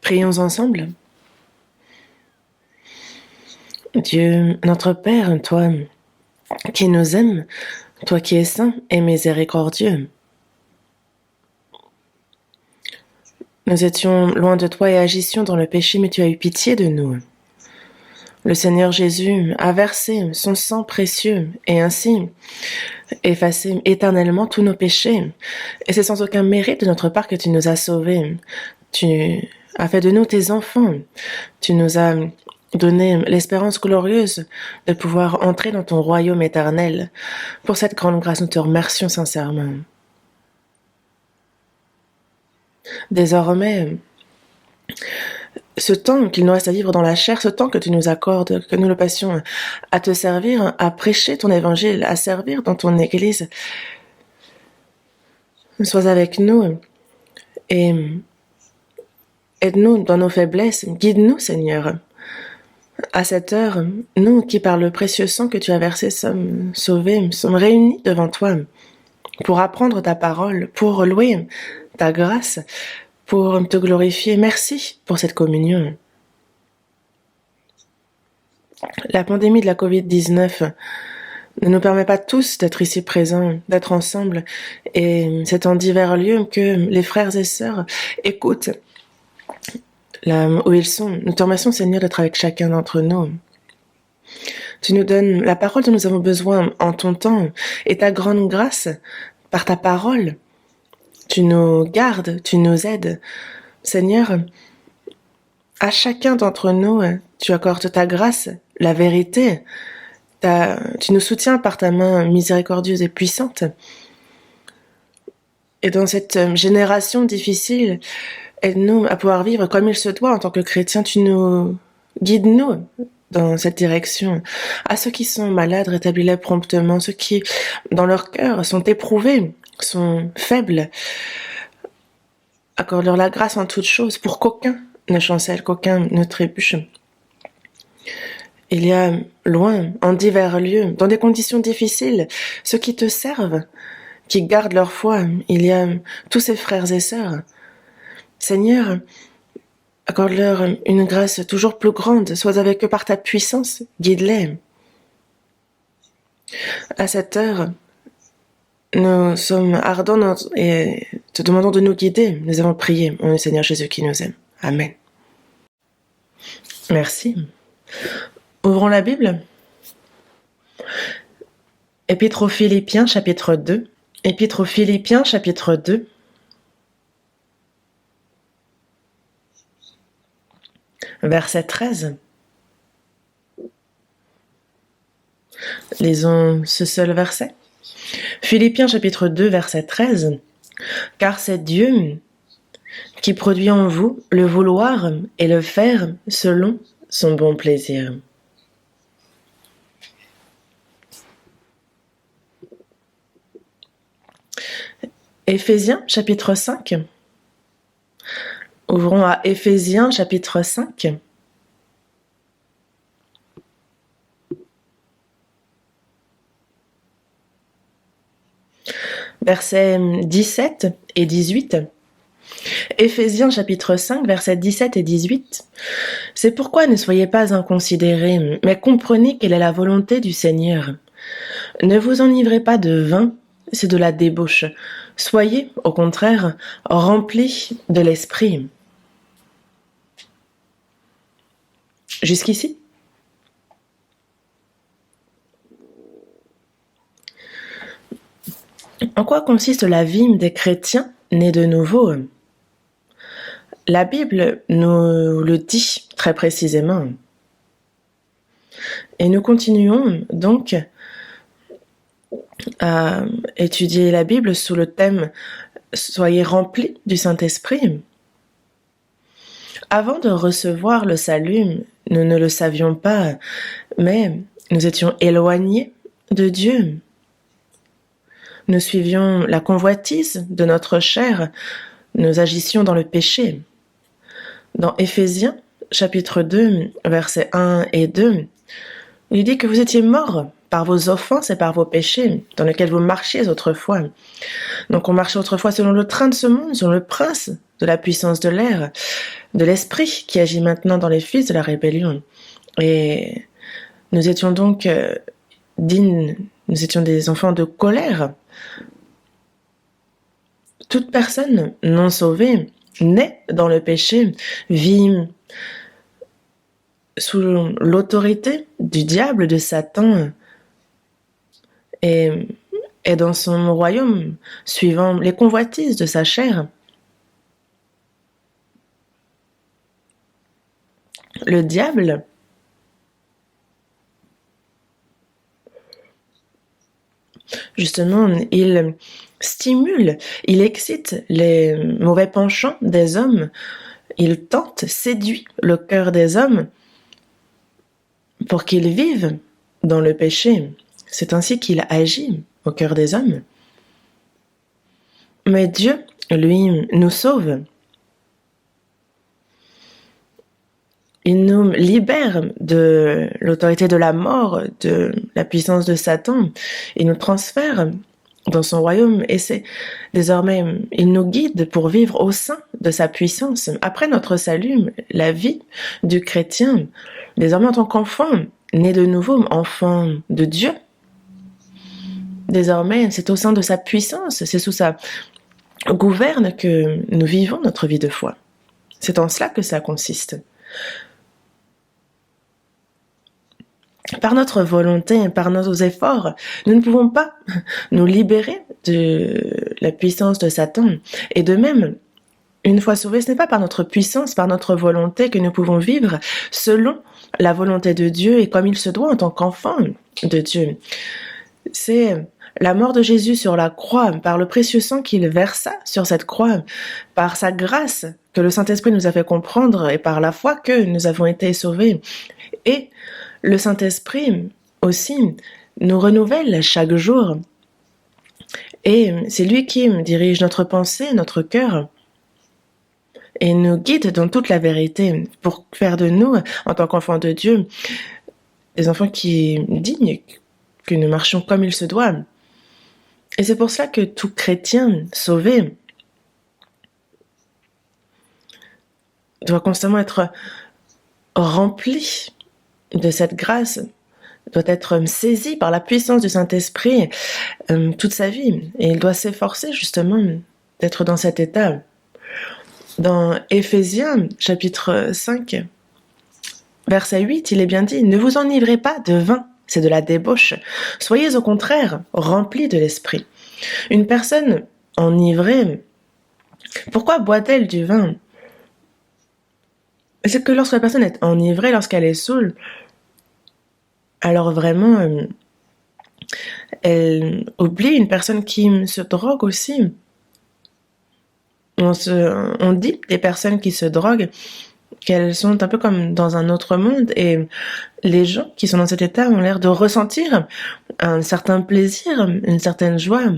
Prions ensemble. Dieu, notre Père, toi qui nous aimes, toi qui es saint et miséricordieux. Nous étions loin de toi et agissions dans le péché, mais tu as eu pitié de nous. Le Seigneur Jésus a versé son sang précieux et ainsi effacé éternellement tous nos péchés. Et c'est sans aucun mérite de notre part que tu nous as sauvés. Tu as fait de nous tes enfants. Tu nous as donné l'espérance glorieuse de pouvoir entrer dans ton royaume éternel. Pour cette grande grâce, nous te remercions sincèrement. Désormais, ce temps qu'il nous reste à vivre dans la chair, ce temps que tu nous accordes, que nous le passions à te servir, à prêcher ton évangile, à servir dans ton église, sois avec nous et aide-nous dans nos faiblesses, guide-nous Seigneur. À cette heure, nous qui par le précieux sang que tu as versé sommes sauvés, sommes réunis devant toi pour apprendre ta parole, pour louer ta grâce, pour te glorifier. Merci pour cette communion. La pandémie de la Covid-19 ne nous permet pas tous d'être ici présents, d'être ensemble, et c'est en divers lieux que les frères et sœurs écoutent là où ils sont. Nous te remercions, Seigneur, d'être avec chacun d'entre nous. Tu nous donnes la parole dont nous avons besoin en ton temps, et ta grande grâce, par ta parole, tu nous gardes, tu nous aides. Seigneur, à chacun d'entre nous, tu accordes ta grâce, la vérité. Tu nous soutiens par ta main miséricordieuse et puissante. Et dans cette génération difficile, aide-nous à pouvoir vivre comme il se doit en tant que chrétiens. Tu nous guides-nous dans cette direction. À ceux qui sont malades, rétablis-les promptement. Ceux qui, dans leur cœur, sont éprouvés, sont faibles, accorde-leur la grâce en toutes choses pour qu'aucun ne chancelle, qu'aucun ne trébuche. Il y a loin, en divers lieux, dans des conditions difficiles, ceux qui te servent, qui gardent leur foi. Il y a tous ces frères et sœurs. Seigneur, accorde-leur une grâce toujours plus grande. Sois avec eux par ta puissance. Guide-les. À cette heure, nous sommes ardents et te demandons de nous guider. Nous avons prié au Seigneur Jésus qui nous aime. Amen. Merci. Ouvrons la Bible. Épître aux Philippiens, chapitre 2. Épître aux Philippiens, chapitre 2. Verset 13. Lisons ce seul verset. Philippiens chapitre 2, verset 13. Car c'est Dieu qui produit en vous le vouloir et le faire selon son bon plaisir. Éphésiens chapitre 5. Ouvrons à Éphésiens chapitre 5. Versets 17 et 18. Éphésiens chapitre 5, versets 17 et 18. C'est pourquoi ne soyez pas inconsidérés, mais comprenez quelle est la volonté du Seigneur. Ne vous enivrez pas de vin, c'est de la débauche. Soyez, au contraire, remplis de l'esprit. Jusqu'ici? En quoi consiste la vie des chrétiens nés de nouveau? La Bible nous le dit très précisément. Et nous continuons donc à étudier la Bible sous le thème « Soyez remplis du Saint-Esprit ». Avant de recevoir le salut, nous ne le savions pas, mais nous étions éloignés de Dieu. Nous suivions la convoitise de notre chair, nous agissions dans le péché. Dans Éphésiens, chapitre 2, versets 1 et 2, il dit que vous étiez morts par vos offenses et par vos péchés, dans lesquels vous marchiez autrefois. Donc on marchait autrefois selon le train de ce monde, selon le prince de la puissance de l'air, de l'esprit qui agit maintenant dans les fils de la rébellion. Et nous étions donc dignes, nous étions des enfants de colère. Toute personne non sauvée, née dans le péché, vit sous l'autorité du diable, de Satan, et est dans son royaume, suivant les convoitises de sa chair. Le diable justement, il stimule, il excite les mauvais penchants des hommes, il tente, séduit le cœur des hommes pour qu'ils vivent dans le péché. C'est ainsi qu'il agit au cœur des hommes. Mais Dieu, lui, nous sauve. Il nous libère de l'autorité de la mort, de la puissance de Satan. Il nous transfère dans son royaume et c'est désormais, il nous guide pour vivre au sein de sa puissance. Après notre salut, la vie du chrétien, désormais en tant qu'enfant, né de nouveau, enfant de Dieu, désormais c'est au sein de sa puissance, c'est sous sa gouverne que nous vivons notre vie de foi. C'est en cela que ça consiste. Par notre volonté, par nos efforts, nous ne pouvons pas nous libérer de la puissance de Satan. Et de même, une fois sauvés, ce n'est pas par notre puissance, par notre volonté que nous pouvons vivre selon la volonté de Dieu et comme il se doit en tant qu'enfant de Dieu. C'est la mort de Jésus sur la croix, par le précieux sang qu'il versa sur cette croix, par sa grâce que le Saint-Esprit nous a fait comprendre et par la foi que nous avons été sauvés. Et le Saint-Esprit aussi nous renouvelle chaque jour. Et c'est lui qui dirige notre pensée, notre cœur, et nous guide dans toute la vérité pour faire de nous, en tant qu'enfants de Dieu, des enfants qui dignes, que nous marchions comme il se doit. Et c'est pour cela que tout chrétien sauvé doit constamment être rempli de cette grâce, doit être saisi par la puissance du Saint-Esprit toute sa vie. Et il doit s'efforcer justement d'être dans cet état. Dans Éphésiens, chapitre 5, verset 8, il est bien dit « Ne vous enivrez pas de vin, c'est de la débauche. Soyez au contraire remplis de l'esprit. » Une personne enivrée, pourquoi boit-elle du vin? C'est que lorsque la personne est enivrée, lorsqu'elle est saoule, alors vraiment, elle oublie. Une personne qui se drogue aussi. On dit des personnes qui se droguent qu'elles sont un peu comme dans un autre monde et les gens qui sont dans cet état ont l'air de ressentir un certain plaisir, une certaine joie.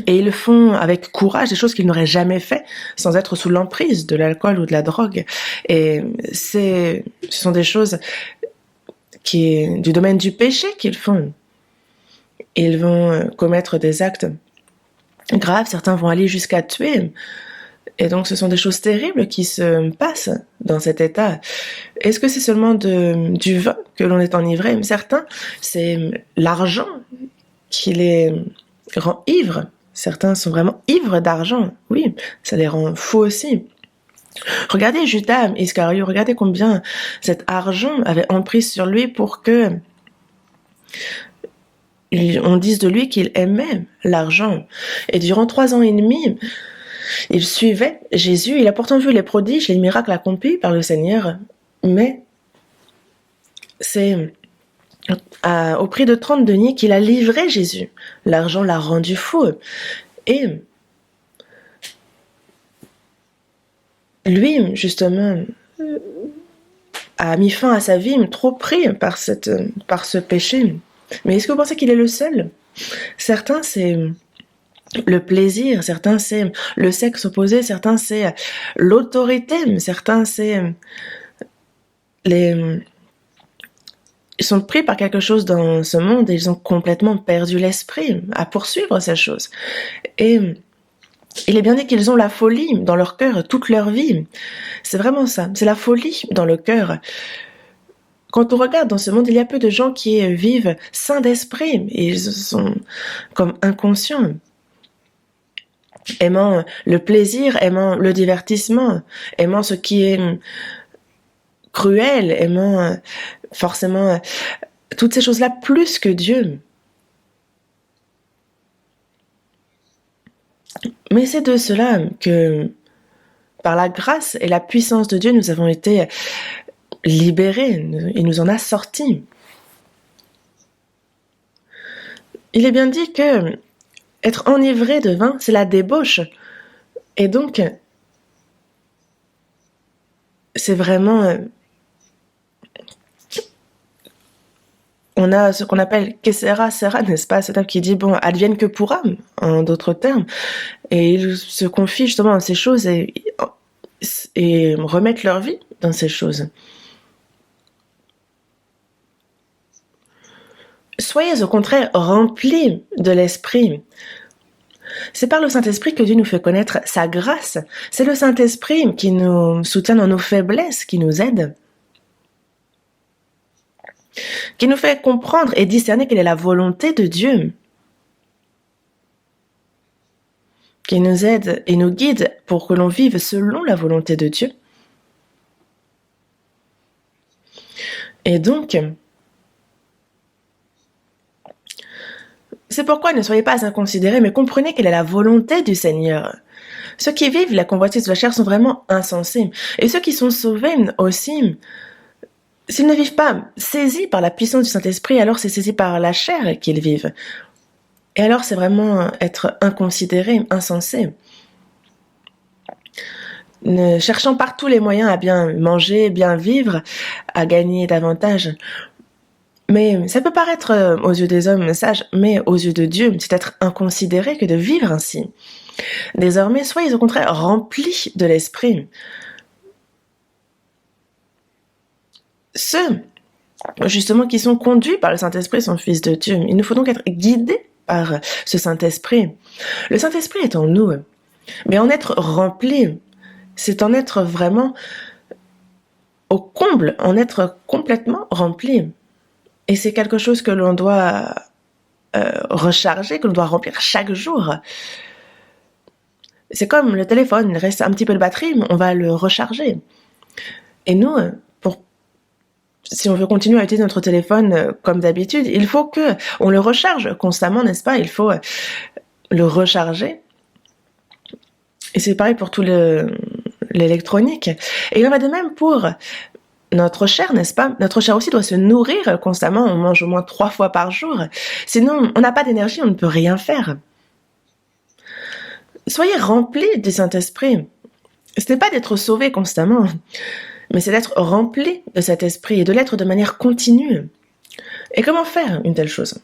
Et ils font avec courage des choses qu'ils n'auraient jamais fait sans être sous l'emprise de l'alcool ou de la drogue. Et ce sont des choses du domaine du péché qu'ils font. Ils vont commettre des actes graves, certains vont aller jusqu'à tuer. Et donc ce sont des choses terribles qui se passent dans cet état. Est-ce que c'est seulement du vin que l'on est enivré? Certains, c'est l'argent qui les rend ivres. Certains sont vraiment ivres d'argent. Oui, ça les rend fous aussi. Regardez Judas Iscario, regardez combien cet argent avait emprise sur lui pour que on dise de lui qu'il aimait l'argent. Et durant 3 ans et demi, il suivait Jésus. Il a pourtant vu les prodiges, les miracles accomplis par le Seigneur. Mais c'est au prix de 30 deniers qu'il a livré Jésus. L'argent l'a rendu fou. Et lui, justement, a mis fin à sa vie, trop pris par ce péché. Mais est-ce que vous pensez qu'il est le seul? Certains, c'est le plaisir, certains, c'est le sexe opposé, certains, c'est l'autorité, certains, c'est ils sont pris par quelque chose dans ce monde et ils ont complètement perdu l'esprit à poursuivre ces choses. Et Il est bien dit qu'ils ont la folie dans leur cœur toute leur vie. C'est vraiment ça, c'est la folie dans le cœur. Quand on regarde dans ce monde, il y a peu de gens qui vivent sains d'esprit et ils sont comme inconscients, aimant le plaisir, aimant le divertissement, aimant ce qui est cruel, aimant forcément toutes ces choses-là plus que Dieu. Mais c'est de cela que, par la grâce et la puissance de Dieu, nous avons été libérés, il nous en a sortis. Il est bien dit que être enivré de vin, c'est la débauche. Et donc, c'est vraiment... on a ce qu'on appelle que sera, sera, n'est-ce pas? Cet homme qui dit, bon, advienne que pourra, en d'autres termes. Et ils se confient justement à ces choses et remettent leur vie dans ces choses. Soyez au contraire remplis de l'Esprit. C'est par le Saint-Esprit que Dieu nous fait connaître sa grâce. C'est le Saint-Esprit qui nous soutient dans nos faiblesses, qui nous aide, qui nous fait comprendre et discerner quelle est la volonté de Dieu, qui nous aide et nous guide pour que l'on vive selon la volonté de Dieu. Et donc, c'est pourquoi ne soyez pas inconsidérés, mais comprenez quelle est la volonté du Seigneur. Ceux qui vivent la convoitise de la chair sont vraiment insensés. Et ceux qui sont sauvés aussi, s'ils ne vivent pas saisis par la puissance du Saint-Esprit, alors c'est saisi par la chair qu'ils vivent. Et alors c'est vraiment être inconsidéré, insensé. Cherchant par tous les moyens à bien manger, bien vivre, à gagner davantage. Mais ça peut paraître aux yeux des hommes sage, mais aux yeux de Dieu, c'est être inconsidéré que de vivre ainsi. Désormais, soyez au contraire remplis de l'Esprit. Ceux, justement, qui sont conduits par le Saint-Esprit sont fils de Dieu. Il nous faut donc être guidés par ce Saint-Esprit. Le Saint-Esprit est en nous, mais en être rempli, c'est en être vraiment au comble, en être complètement rempli. Et c'est quelque chose que l'on doit recharger, que l'on doit remplir chaque jour. C'est comme le téléphone, il reste un petit peu de batterie, mais on va le recharger. Et nous, si on veut continuer à utiliser notre téléphone comme d'habitude, il faut que on le recharge constamment, n'est-ce pas? Il faut le recharger. Et c'est pareil pour tout l'électronique. Et il en va de même pour notre chair, n'est-ce pas? Notre chair aussi doit se nourrir constamment. On mange au moins 3 fois par jour. Sinon, on n'a pas d'énergie, on ne peut rien faire. Soyez remplis du Saint-Esprit. Ce n'est pas d'être sauvé constamment, mais c'est d'être rempli de cet esprit et de l'être de manière continue. Et comment faire une telle chose?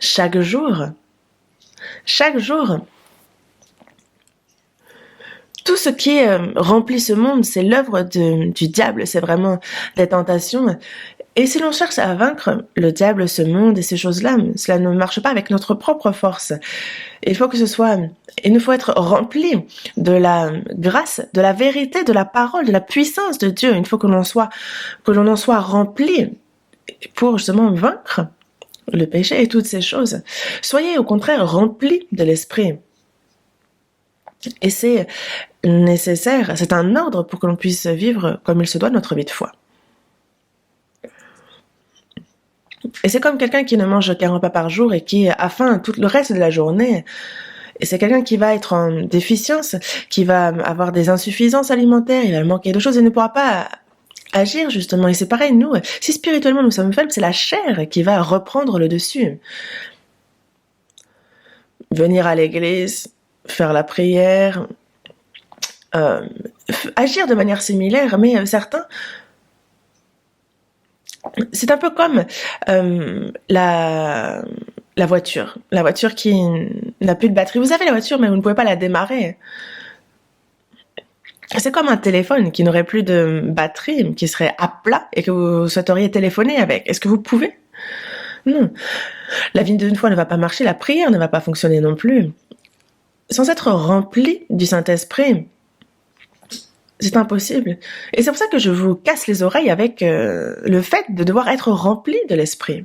Chaque jour, tout ce qui remplit ce monde, c'est l'œuvre du diable, c'est vraiment des tentations. Et si l'on cherche à vaincre le diable, ce monde et ces choses-là, cela ne marche pas avec notre propre force. Il nous faut être rempli de la grâce, de la vérité, de la parole, de la puissance de Dieu. Il faut que l'on en soit rempli pour justement vaincre le péché et toutes ces choses. Soyez au contraire remplis de l'esprit. Et c'est nécessaire, c'est un ordre pour que l'on puisse vivre comme il se doit notre vie de foi. Et c'est comme quelqu'un qui ne mange qu'un repas par jour et qui a faim tout le reste de la journée. Et c'est quelqu'un qui va être en déficience, qui va avoir des insuffisances alimentaires, il va manquer de choses et ne pourra pas agir justement. Et c'est pareil, nous, si spirituellement nous sommes faibles, c'est la chair qui va reprendre le dessus. Venir à l'église, faire la prière, agir de manière similaire, mais certains, c'est un peu comme la voiture qui n'a plus de batterie. Vous avez la voiture, mais vous ne pouvez pas la démarrer. C'est comme un téléphone qui n'aurait plus de batterie, qui serait à plat et que vous souhaiteriez téléphoner avec. Est-ce que vous pouvez? Non. La vie d'une foi ne va pas marcher, la prière ne va pas fonctionner non plus. Sans être rempli du Saint-Esprit, c'est impossible. Et c'est pour ça que je vous casse les oreilles avec le fait de devoir être rempli de l'Esprit.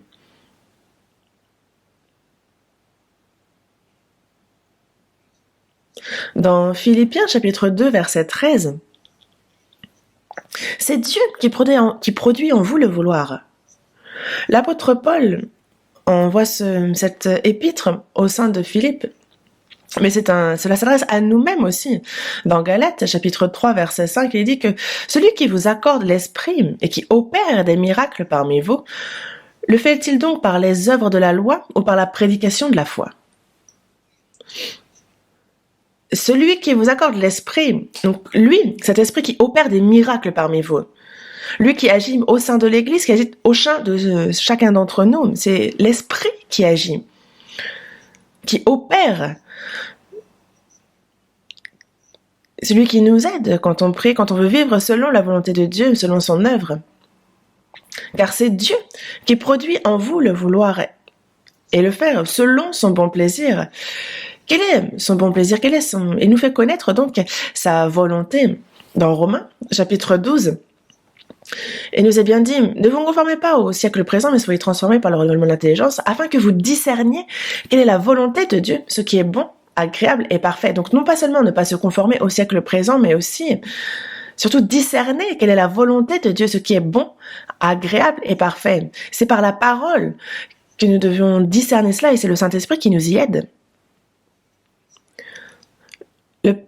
Dans Philippiens chapitre 2, verset 13, c'est Dieu qui produit en vous le vouloir. L'apôtre Paul envoie cette épître au sein de Philippe, mais cela s'adresse à nous-mêmes aussi. Dans Galates chapitre 3, verset 5, il dit que celui qui vous accorde l'Esprit et qui opère des miracles parmi vous, le fait-il donc par les œuvres de la loi ou par la prédication de la foi? Celui qui vous accorde l'Esprit, donc lui, cet Esprit qui opère des miracles parmi vous, lui qui agit au sein de l'Église, qui agit au sein de chacun d'entre nous, c'est l'Esprit qui agit, qui opère. Celui qui nous aide quand on prie, quand on veut vivre selon la volonté de Dieu, selon son œuvre. Car c'est Dieu qui produit en vous le vouloir et le faire selon son bon plaisir. Quel est son bon plaisir? Il nous fait connaître donc sa volonté. Dans Romains, chapitre 12, il nous est bien dit, ne vous conformez pas au siècle présent, mais soyez transformés par le renouvellement de l'intelligence, afin que vous discerniez quelle est la volonté de Dieu, ce qui est bon, agréable et parfait. Donc non pas seulement ne pas se conformer au siècle présent, mais aussi, surtout discerner quelle est la volonté de Dieu, ce qui est bon, agréable et parfait. C'est par la parole que nous devions discerner cela, et c'est le Saint-Esprit qui nous y aide.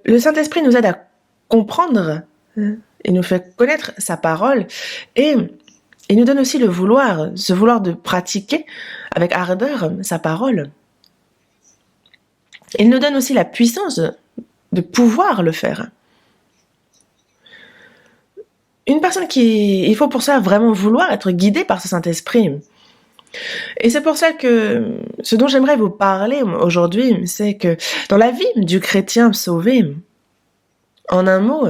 Le Saint-Esprit nous aide à comprendre, il nous fait connaître sa parole, et il nous donne aussi le vouloir, ce vouloir de pratiquer avec ardeur sa parole. Il nous donne aussi la puissance de pouvoir le faire. Une personne il faut pour ça vraiment vouloir être guidée par ce Saint-Esprit. Et c'est pour ça que ce dont j'aimerais vous parler aujourd'hui, c'est que dans la vie du chrétien sauvé, en un mot,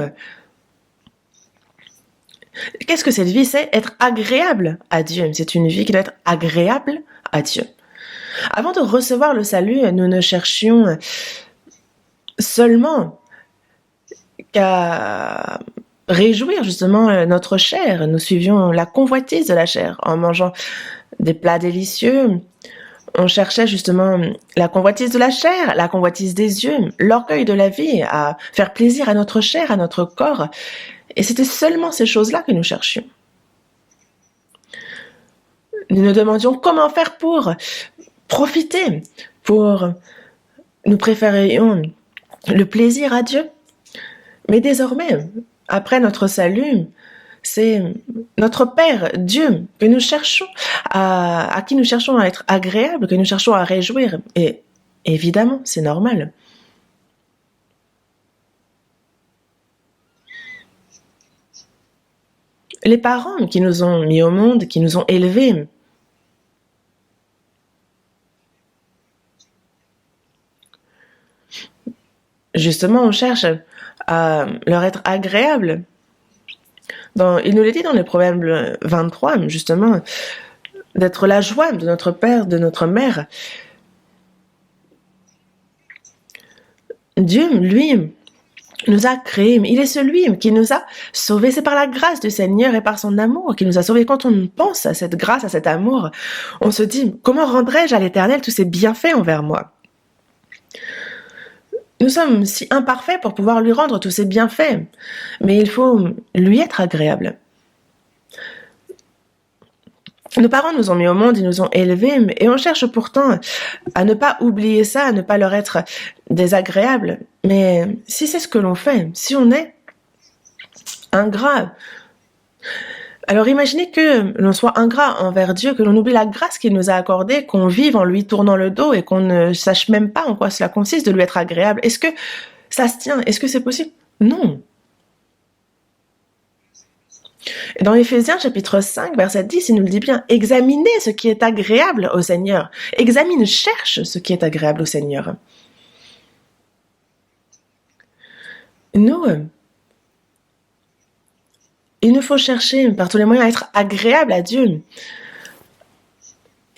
qu'est-ce que cette vie? C'est être agréable à Dieu. C'est une vie qui doit être agréable à Dieu. Avant de recevoir le salut, nous ne cherchions seulement qu'à réjouir justement notre chair. Nous suivions la convoitise de la chair en mangeant des plats délicieux. On cherchait justement la convoitise de la chair, la convoitise des yeux, l'orgueil de la vie, à faire plaisir à notre chair, à notre corps. Et c'était seulement ces choses-là que nous cherchions. Nous nous demandions comment faire pour profiter, nous préférions le plaisir à Dieu. Mais désormais, après notre salut, c'est notre Père, Dieu, que nous cherchons, à qui nous cherchons à être agréable, que nous cherchons à réjouir. Et évidemment, c'est normal. Les parents qui nous ont mis au monde, qui nous ont élevés, justement, on cherche à leur être agréable. Il nous l'a dit dans le Proverbe 23, justement, d'être la joie de notre père, de notre mère. Dieu, lui, nous a créés. Il est celui qui nous a sauvés. C'est par la grâce du Seigneur et par son amour qu'il nous a sauvés. Quand on pense à cette grâce, à cet amour, on se dit, comment rendrai-je à l'Éternel tous ses bienfaits envers moi? Nous sommes si imparfaits pour pouvoir lui rendre tous ses bienfaits, mais il faut lui être agréable. Nos parents nous ont mis au monde, ils nous ont élevés, et on cherche pourtant à ne pas oublier ça, à ne pas leur être désagréable. Mais si c'est ce que l'on fait, si on est ingrat, alors imaginez que l'on soit ingrat envers Dieu, que l'on oublie la grâce qu'il nous a accordée, qu'on vive en lui tournant le dos et qu'on ne sache même pas en quoi cela consiste de lui être agréable. Est-ce que ça se tient? Est-ce que c'est possible? Non. Dans Éphésiens chapitre 5, verset 10, il nous le dit bien, examinez ce qui est agréable au Seigneur. Examine, cherche ce qui est agréable au Seigneur. Il nous faut chercher par tous les moyens à être agréable à Dieu.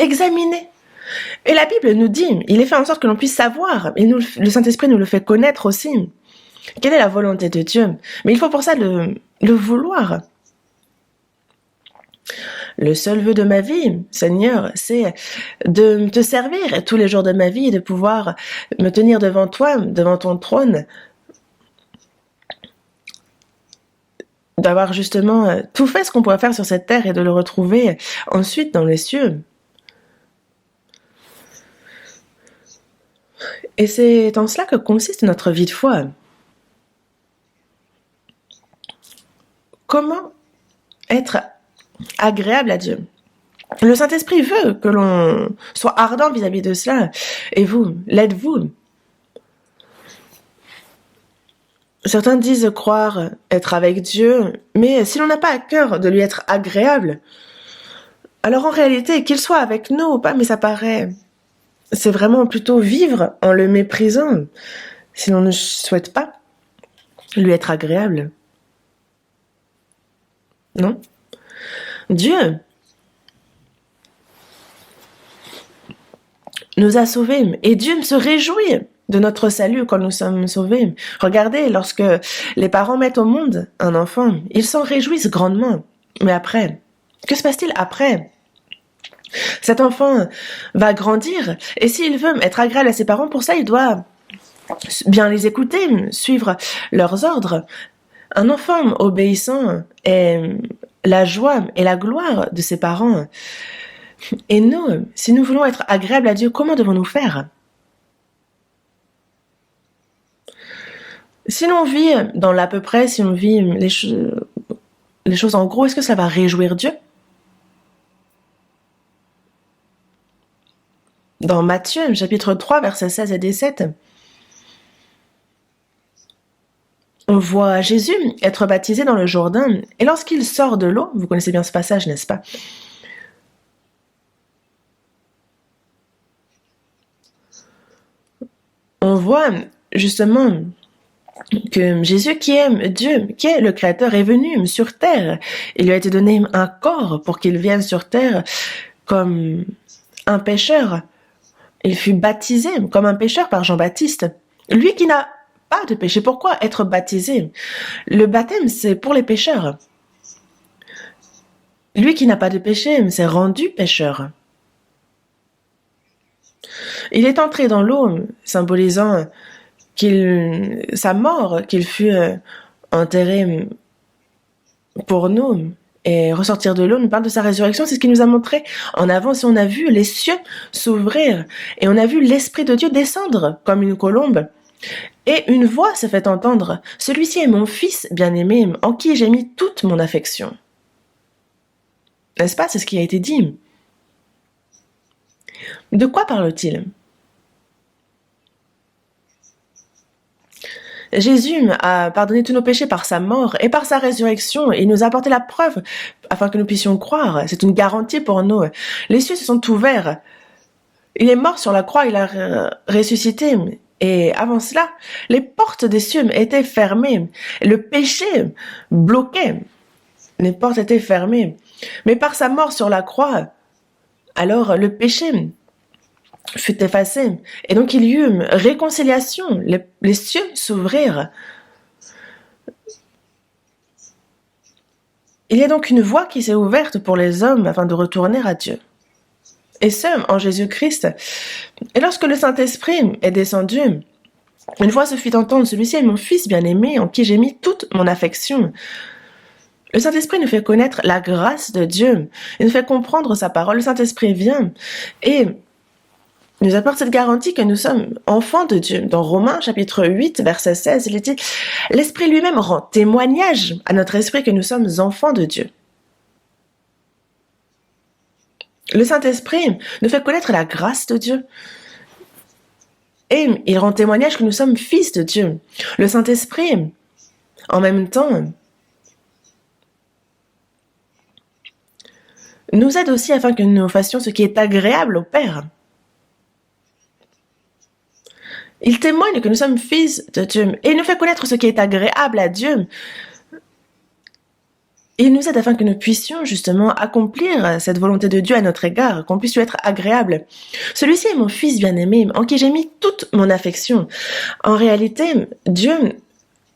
examiner. Et la Bible nous dit, il est fait en sorte que l'on puisse savoir, et le Saint-Esprit nous le fait connaître aussi. Quelle est la volonté de Dieu? Mais il faut pour ça le vouloir. Le seul vœu de ma vie, Seigneur, c'est de te servir tous les jours de ma vie et de pouvoir me tenir devant toi, devant ton trône, d'avoir justement tout fait ce qu'on pourrait faire sur cette terre et de le retrouver ensuite dans les cieux. Et c'est en cela que consiste notre vie de foi. Comment être agréable à Dieu? Le Saint-Esprit veut que l'on soit ardent vis-à-vis de cela. Et vous, l'êtes-vous? Certains disent croire être avec Dieu, mais si l'on n'a pas à cœur de lui être agréable, alors en réalité, qu'il soit avec nous ou pas, mais ça paraît, c'est vraiment plutôt vivre en le méprisant, si l'on ne souhaite pas lui être agréable. Non? Dieu nous a sauvés et Dieu se réjouit de notre salut quand nous sommes sauvés. Regardez, lorsque les parents mettent au monde un enfant, ils s'en réjouissent grandement. Mais après, que se passe-t-il après? Cet enfant va grandir et s'il veut être agréable à ses parents, pour ça, il doit bien les écouter, suivre leurs ordres. Un enfant obéissant est la joie et la gloire de ses parents. Et nous, si nous voulons être agréables à Dieu, comment devons-nous faire? Si l'on vit dans l'à peu près, si on vit les choses en gros, est-ce que ça va réjouir Dieu? Dans Matthieu, chapitre 3, versets 16 et 17, on voit Jésus être baptisé dans le Jourdain, et lorsqu'il sort de l'eau, vous connaissez bien ce passage, n'est-ce pas? On voit justement que Jésus, qui aime Dieu, qui est le Créateur, est venu sur terre. Il lui a été donné un corps pour qu'il vienne sur terre comme un pécheur. Il fut baptisé comme un pécheur par Jean-Baptiste. Lui qui n'a pas de péché. Pourquoi être baptisé? Le baptême, c'est pour les pécheurs. Lui qui n'a pas de péché s'est rendu pécheur. Il est entré dans l'eau, symbolisant sa mort, qu'il fut enterré pour nous. Et ressortir de l'eau nous parle de sa résurrection, c'est ce qu'il nous a montré en avance. On a vu les cieux s'ouvrir et on a vu l'Esprit de Dieu descendre comme une colombe. Et une voix s'est fait entendre. Celui-ci est mon fils bien-aimé, en qui j'ai mis toute mon affection. N'est-ce pas? C'est ce qui a été dit. De quoi parle-t-il? Jésus a pardonné tous nos péchés par sa mort et par sa résurrection. Il nous a apporté la preuve afin que nous puissions croire. C'est une garantie pour nous. Les cieux se sont ouverts. Il est mort sur la croix, il a ressuscité. Et avant cela, les portes des cieux étaient fermées. Le péché bloquait. Les portes étaient fermées. Mais par sa mort sur la croix, alors le péché fut effacé. Et donc il y eut une réconciliation. Les cieux s'ouvrirent. Il y a donc une voie qui s'est ouverte pour les hommes afin de retourner à Dieu. Et ce, en Jésus-Christ. Et lorsque le Saint-Esprit est descendu, une voix se fit entendre, celui-ci est mon Fils bien-aimé, en qui j'ai mis toute mon affection. Le Saint-Esprit nous fait connaître la grâce de Dieu. Il nous fait comprendre sa parole. Le Saint-Esprit vient et nous apporte cette garantie que nous sommes enfants de Dieu. Dans Romains, chapitre 8, verset 16, il est dit « L'Esprit lui-même rend témoignage à notre esprit que nous sommes enfants de Dieu. » Le Saint-Esprit nous fait connaître la grâce de Dieu. Et il rend témoignage que nous sommes fils de Dieu. Le Saint-Esprit, en même temps, nous aide aussi afin que nous fassions ce qui est agréable au Père. Il témoigne que nous sommes fils de Dieu et il nous fait connaître ce qui est agréable à Dieu. Il nous aide afin que nous puissions justement accomplir cette volonté de Dieu à notre égard, qu'on puisse lui être agréable. Celui-ci est mon fils bien-aimé, en qui j'ai mis toute mon affection. En réalité, Dieu,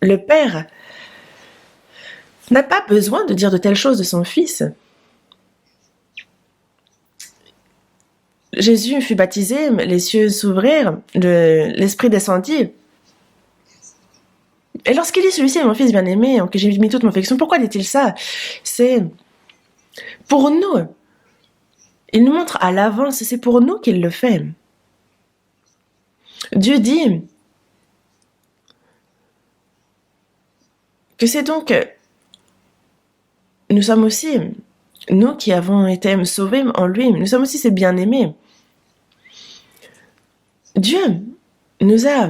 le Père, n'a pas besoin de dire de telles choses de son fils. Jésus fut baptisé, les cieux s'ouvrirent, l'Esprit descendit. Et lorsqu'il dit celui-ci est mon fils bien-aimé, en qui j'ai mis toute mon affection, pourquoi dit-il ça? C'est pour nous. Il nous montre à l'avance, c'est pour nous qu'il le fait. Dieu dit que c'est donc nous sommes aussi, nous qui avons été sauvés en lui, nous sommes aussi ses bien-aimés. Dieu nous a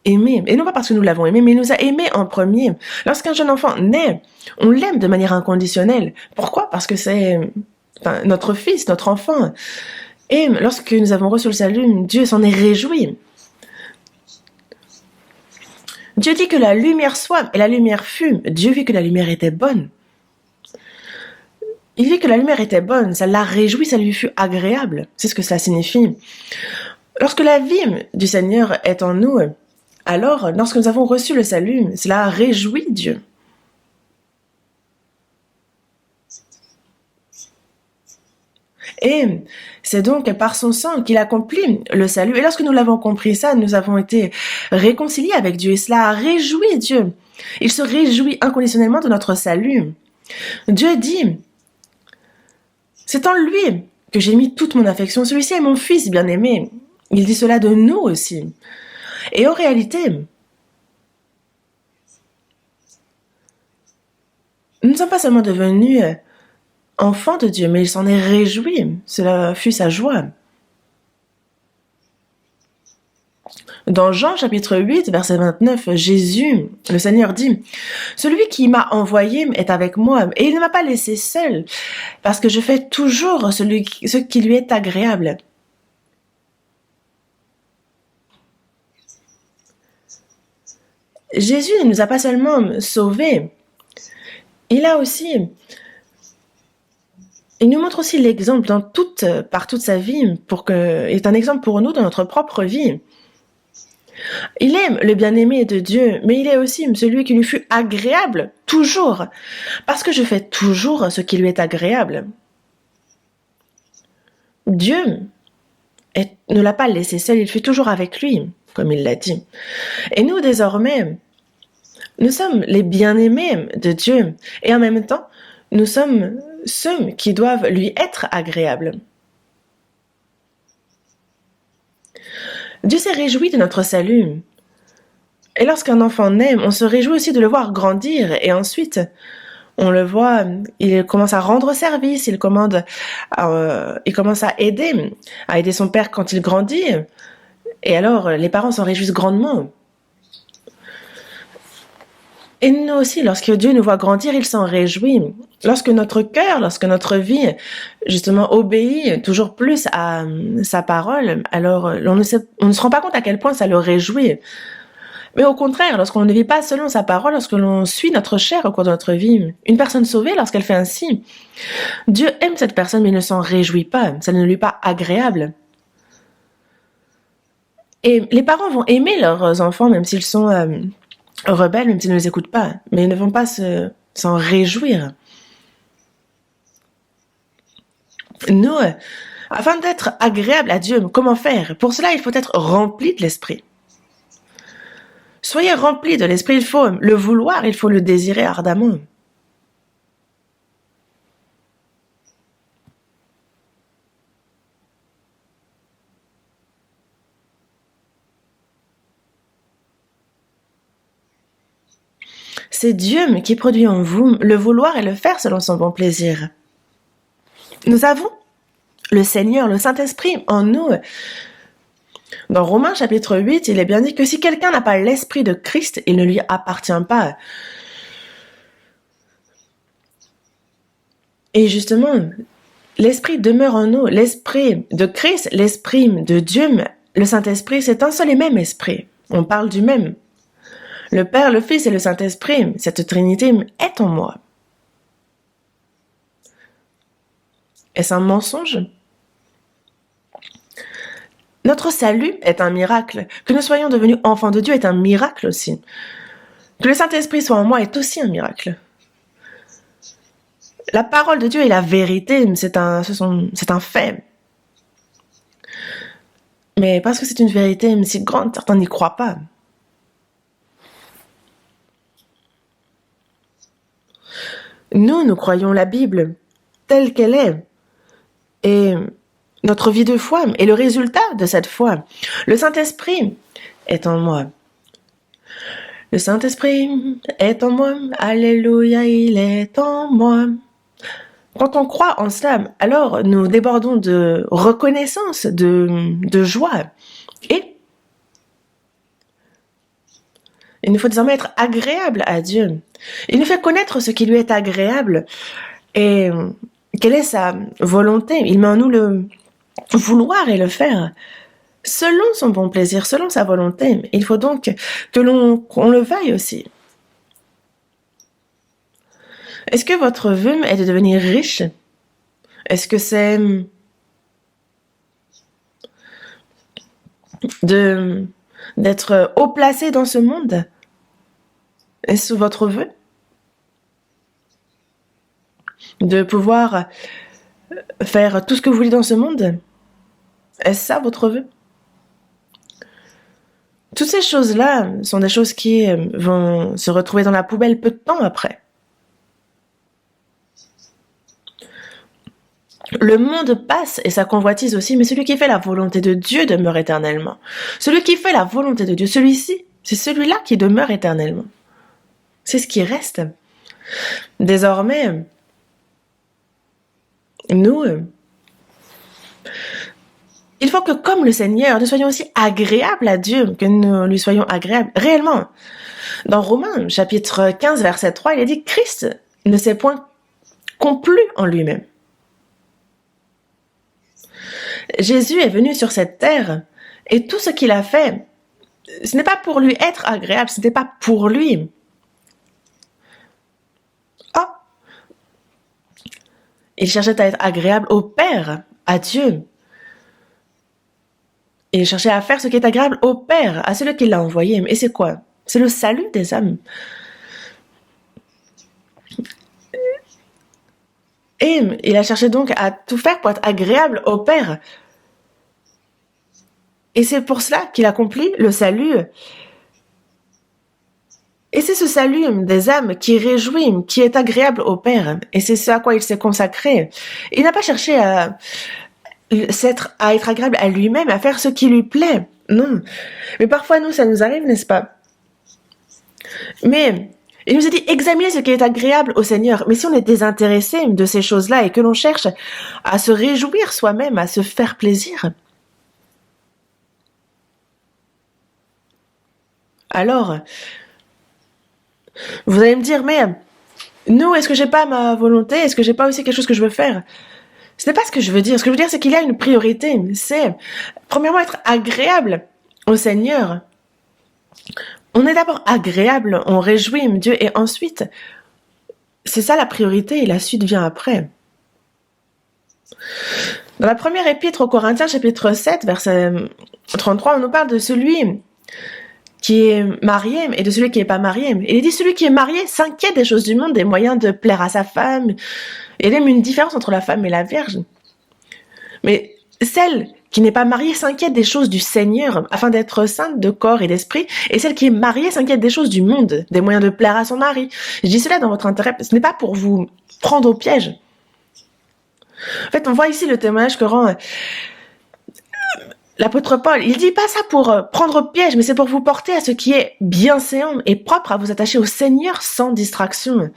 aimés, et non pas parce que nous l'avons aimé, mais il nous a aimés en premier. Lorsqu'un jeune enfant naît, on l'aime de manière inconditionnelle. Pourquoi? Parce que c'est notre fils, notre enfant. Et lorsque nous avons reçu le salut, Dieu s'en est réjoui. Dieu dit que la lumière soit, et la lumière fut. Dieu vit que la lumière était bonne. Il dit que la lumière était bonne, ça l'a réjoui, ça lui fut agréable. C'est ce que cela signifie. Lorsque la vie du Seigneur est en nous, alors, lorsque nous avons reçu le salut, cela a réjoui Dieu. Et c'est donc par son sang qu'il accomplit le salut. Et lorsque nous l'avons compris ça, nous avons été réconciliés avec Dieu. Et cela a réjoui Dieu. Il se réjouit inconditionnellement de notre salut. Dieu dit, c'est en lui que j'ai mis toute mon affection. Celui-ci est mon fils bien-aimé. Il dit cela de nous aussi. Et en réalité, nous ne sommes pas seulement devenus enfants de Dieu, mais il s'en est réjoui. Cela fut sa joie. Dans Jean chapitre 8, verset 29, Jésus, le Seigneur dit, « Celui qui m'a envoyé est avec moi, et il ne m'a pas laissé seul, parce que je fais toujours ce qui lui est agréable. » Jésus ne nous a pas seulement sauvés, il nous montre aussi l'exemple par toute sa vie, est un exemple pour nous dans notre propre vie. Il est le bien-aimé de Dieu, mais il est aussi celui qui lui fut agréable, toujours, parce que je fais toujours ce qui lui est agréable. Dieu ne l'a pas laissé seul, il fut toujours avec lui, comme il l'a dit. Et nous, désormais, nous sommes les bien-aimés de Dieu, et en même temps, nous sommes ceux qui doivent lui être agréables. Dieu s'est réjoui de notre salut. Et lorsqu'un enfant naît, on se réjouit aussi de le voir grandir. Et ensuite, on le voit, il commence à rendre service, il commence à aider son père quand il grandit. Et alors, les parents s'en réjouissent grandement. Et nous aussi, lorsque Dieu nous voit grandir, il s'en réjouit. Lorsque notre cœur, lorsque notre vie, justement, obéit toujours plus à sa parole, alors on ne se rend pas compte à quel point ça le réjouit. Mais au contraire, lorsqu'on ne vit pas selon sa parole, lorsque l'on suit notre chair au cours de notre vie, une personne sauvée, lorsqu'elle fait ainsi, Dieu aime cette personne, mais il ne s'en réjouit pas. Ça ne lui est pas agréable. Et les parents vont aimer leurs enfants, même s'ils sont rebelles, même s'ils ne les écoutent pas, mais ils ne vont pas s'en réjouir. Nous, afin d'être agréable à Dieu, comment faire? Pour cela, il faut être rempli de l'Esprit. Soyez remplis de l'Esprit, il faut le vouloir, il faut le désirer ardemment. C'est Dieu qui produit en vous le vouloir et le faire selon son bon plaisir. Nous avons le Seigneur, le Saint-Esprit en nous. Dans Romains chapitre 8, il est bien dit que si quelqu'un n'a pas l'Esprit de Christ, il ne lui appartient pas. Et justement, l'Esprit demeure en nous. L'Esprit de Christ, l'Esprit de Dieu, le Saint-Esprit, c'est un seul et même Esprit. On parle du même. Le Père, le Fils et le Saint-Esprit, cette Trinité est en moi. Est-ce un mensonge? Notre salut est un miracle. Que nous soyons devenus enfants de Dieu est un miracle aussi. Que le Saint-Esprit soit en moi est aussi un miracle. La parole de Dieu est la vérité, c'est un fait. Mais parce que c'est une vérité si grande, certains n'y croient pas. Nous croyons la Bible telle qu'elle est. Et notre vie de foi est le résultat de cette foi. Le Saint-Esprit est en moi. Le Saint-Esprit est en moi. Alléluia, il est en moi. Quand on croit en cela, alors nous débordons de reconnaissance, de joie. Et il nous faut désormais être agréable à Dieu. Il nous fait connaître ce qui lui est agréable et quelle est sa volonté. Il met en nous le vouloir et le faire selon son bon plaisir, selon sa volonté. Il faut donc qu'on le veuille aussi. Est-ce que votre vœu est de devenir riche? Est-ce que c'est d'être haut placé dans ce monde? Est-ce votre vœu? De pouvoir faire tout ce que vous voulez dans ce monde? Est-ce ça votre vœu? Toutes ces choses-là sont des choses qui vont se retrouver dans la poubelle peu de temps après. Le monde passe et sa convoitise aussi, mais celui qui fait la volonté de Dieu demeure éternellement. Celui qui fait la volonté de Dieu, celui-ci, c'est celui-là qui demeure éternellement. C'est ce qui reste. Désormais, nous, il faut que comme le Seigneur, nous soyons aussi agréables à Dieu, que nous lui soyons agréables réellement. Dans Romains, chapitre 15, verset 3, il est dit « Christ ne s'est point complu en lui-même ». Jésus est venu sur cette terre et tout ce qu'il a fait, ce n'est pas pour lui être agréable, ce n'est pas pour lui. Oh! Il cherchait à être agréable au Père, à Dieu. Il cherchait à faire ce qui est agréable au Père, à celui qui l'a envoyé. Et c'est quoi? C'est le salut des âmes. Et il a cherché donc à tout faire pour être agréable au Père. Et c'est pour cela qu'il accomplit le salut. Et c'est ce salut des âmes qui réjouit, qui est agréable au Père. Et c'est ce à quoi il s'est consacré. Il n'a pas cherché à être agréable à lui-même, à faire ce qui lui plaît. Non. Mais parfois, nous, ça nous arrive, n'est-ce pas? Mais il nous a dit, examinez ce qui est agréable au Seigneur. Mais si on est désintéressé de ces choses-là et que l'on cherche à se réjouir soi-même, à se faire plaisir, alors, vous allez me dire, mais nous, est-ce que j'ai pas ma volonté? Est-ce que j'ai pas aussi quelque chose que je veux faire? Ce n'est pas ce que je veux dire. Ce que je veux dire, c'est qu'il y a une priorité. C'est, premièrement, être agréable au Seigneur. On est d'abord agréable, on réjouit Dieu, et ensuite, c'est ça la priorité, et la suite vient après. Dans la première épître aux Corinthiens, chapitre 7, verset 33, on nous parle de celui qui est marié et de celui qui n'est pas marié. Et il dit, celui qui est marié s'inquiète des choses du monde, des moyens de plaire à sa femme. Il y a même une différence entre la femme et la vierge. Mais celle qui n'est pas mariée s'inquiète des choses du Seigneur, afin d'être sainte de corps et d'esprit, et celle qui est mariée s'inquiète des choses du monde, des moyens de plaire à son mari. Je dis cela dans votre intérêt, ce n'est pas pour vous prendre au piège. En fait, on voit ici le témoignage que rend l'apôtre Paul. Il dit pas ça pour prendre au piège, mais c'est pour vous porter à ce qui est bienséant et propre, à vous attacher au Seigneur sans distraction.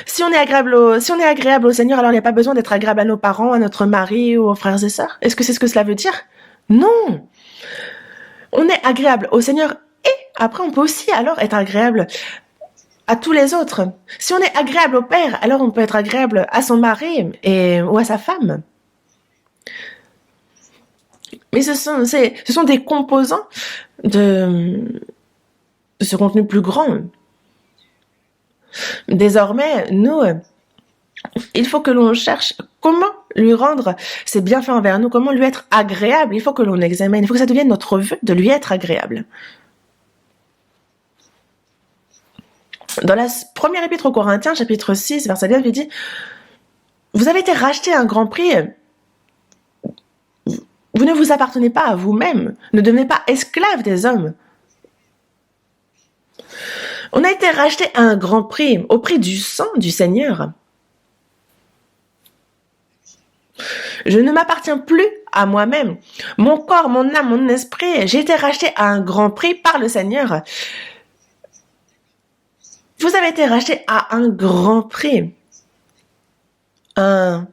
Si on est agréable au Seigneur, alors il n'y a pas besoin d'être agréable à nos parents, à notre mari ou aux frères et sœurs. Est-ce que c'est ce que cela veut dire? Non. On est agréable au Seigneur et après on peut aussi alors être agréable à tous les autres. Si on est agréable au Père, alors on peut être agréable à son mari ou à sa femme. Mais ce sont des composants de ce contenu plus grand. Désormais, nous, Il faut que l'on cherche comment lui rendre ses bienfaits envers nous, comment lui être agréable. Il faut que l'on examine, il faut que ça devienne notre vœu de lui être agréable. Dans la première épître aux Corinthiens, chapitre 6, verset 9, il dit « Vous avez été rachetés à un grand prix. Vous ne vous appartenez pas à vous-même. Ne devenez pas esclaves des hommes. » On a été rachetés à un grand prix, au prix du sang du Seigneur. Je ne m'appartiens plus à moi-même. Mon corps, mon âme, mon esprit, j'ai été racheté à un grand prix par le Seigneur. Vous avez été racheté à un grand prix. Un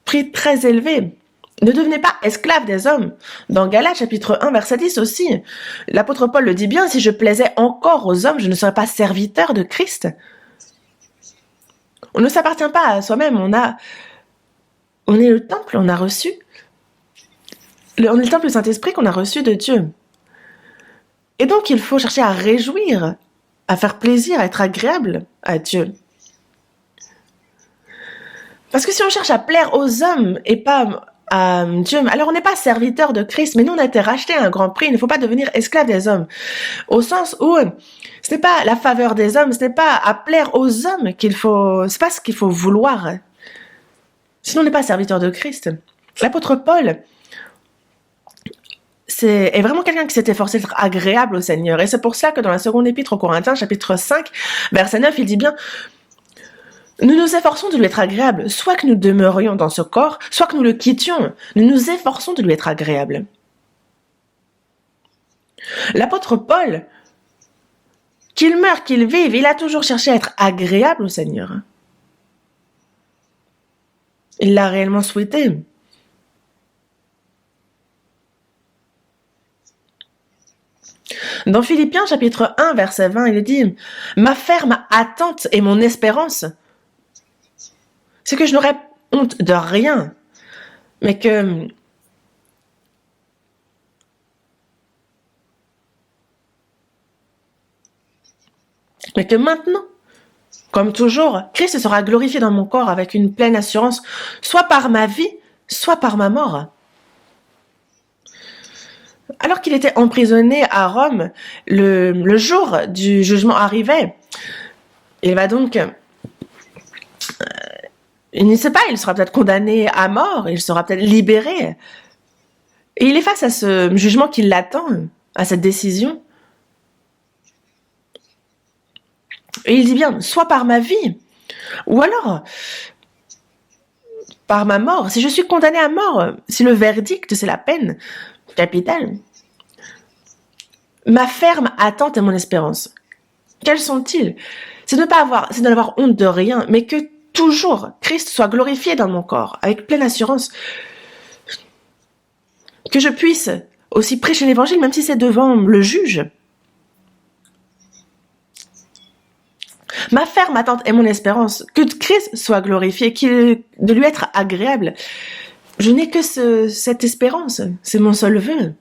prix très élevé. Ne devenez pas esclaves des hommes. Dans Galates chapitre 1 verset 10 aussi, l'apôtre Paul le dit bien, si je plaisais encore aux hommes, je ne serais pas serviteur de Christ. On ne s'appartient pas à soi-même, on est le temple, on est le temple du Saint-Esprit qu'on a reçu de Dieu. Et donc il faut chercher à réjouir, à faire plaisir, à être agréable à Dieu. Parce que si on cherche à plaire aux hommes et pas à Dieu, alors on n'est pas serviteur de Christ, mais nous on a été rachetés à un grand prix. Il ne faut pas devenir esclave des hommes. Au sens où ce n'est pas la faveur des hommes, ce n'est pas à plaire aux hommes c'est pas ce qu'il faut vouloir. Sinon on n'est pas serviteur de Christ. L'apôtre Paul est vraiment quelqu'un qui s'est efforcé d'être agréable au Seigneur. Et c'est pour ça que dans la seconde épître aux Corinthiens, chapitre 5, verset 9, il dit bien nous nous efforçons de lui être agréable, soit que nous demeurions dans ce corps, soit que nous le quittions. Nous nous efforçons de lui être agréable. L'apôtre Paul, qu'il meure, qu'il vive, il a toujours cherché à être agréable au Seigneur. Il l'a réellement souhaité. Dans Philippiens chapitre 1, verset 20, il dit « Ma ferme attente et mon espérance » c'est que je n'aurais honte de rien, mais que maintenant, comme toujours, Christ sera glorifié dans mon corps avec une pleine assurance, soit par ma vie, soit par ma mort. Alors qu'il était emprisonné à Rome, le jour du jugement arrivait. Il va donc... il ne sait pas, il sera peut-être condamné à mort, il sera peut-être libéré. Et il est face à ce jugement qui l'attend, à cette décision. Et il dit bien, soit par ma vie, ou alors par ma mort. Si je suis condamné à mort, si le verdict, c'est la peine capitale, ma ferme attente et mon espérance, quels sont-ils? C'est de n'avoir honte de rien, mais que toujours Christ soit glorifié dans mon corps, avec pleine assurance. Que je puisse aussi prêcher l'évangile, même si c'est devant le juge. Ma ferme attente et mon espérance, que Christ soit glorifié, de lui être agréable. Je n'ai que cette espérance, c'est mon seul vœu.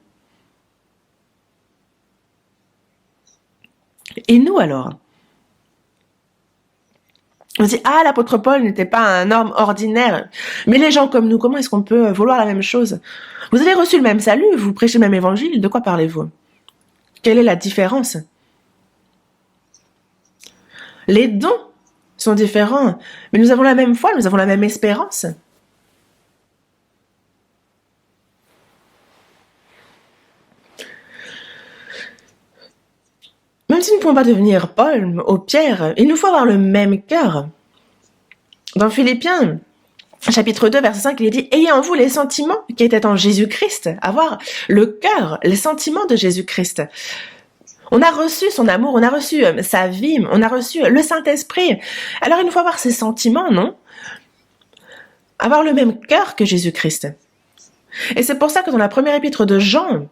Et nous alors? On dit, l'apôtre Paul n'était pas un homme ordinaire. Mais les gens comme nous, comment est-ce qu'on peut vouloir la même chose? Vous avez reçu le même salut, vous prêchez le même évangile, de quoi parlez-vous? Quelle est la différence? Les dons sont différents, mais nous avons la même foi, nous avons la même espérance. Même si nous ne pouvons pas devenir Paul ou Pierre, il nous faut avoir le même cœur. Dans Philippiens, chapitre 2, verset 5, il est dit « Ayez en vous les sentiments qui étaient en Jésus-Christ », avoir le cœur, les sentiments de Jésus-Christ. On a reçu son amour, on a reçu sa vie, on a reçu le Saint-Esprit. Alors il nous faut avoir ces sentiments, non? Avoir le même cœur que Jésus-Christ. Et c'est pour ça que dans la première épître de Jean,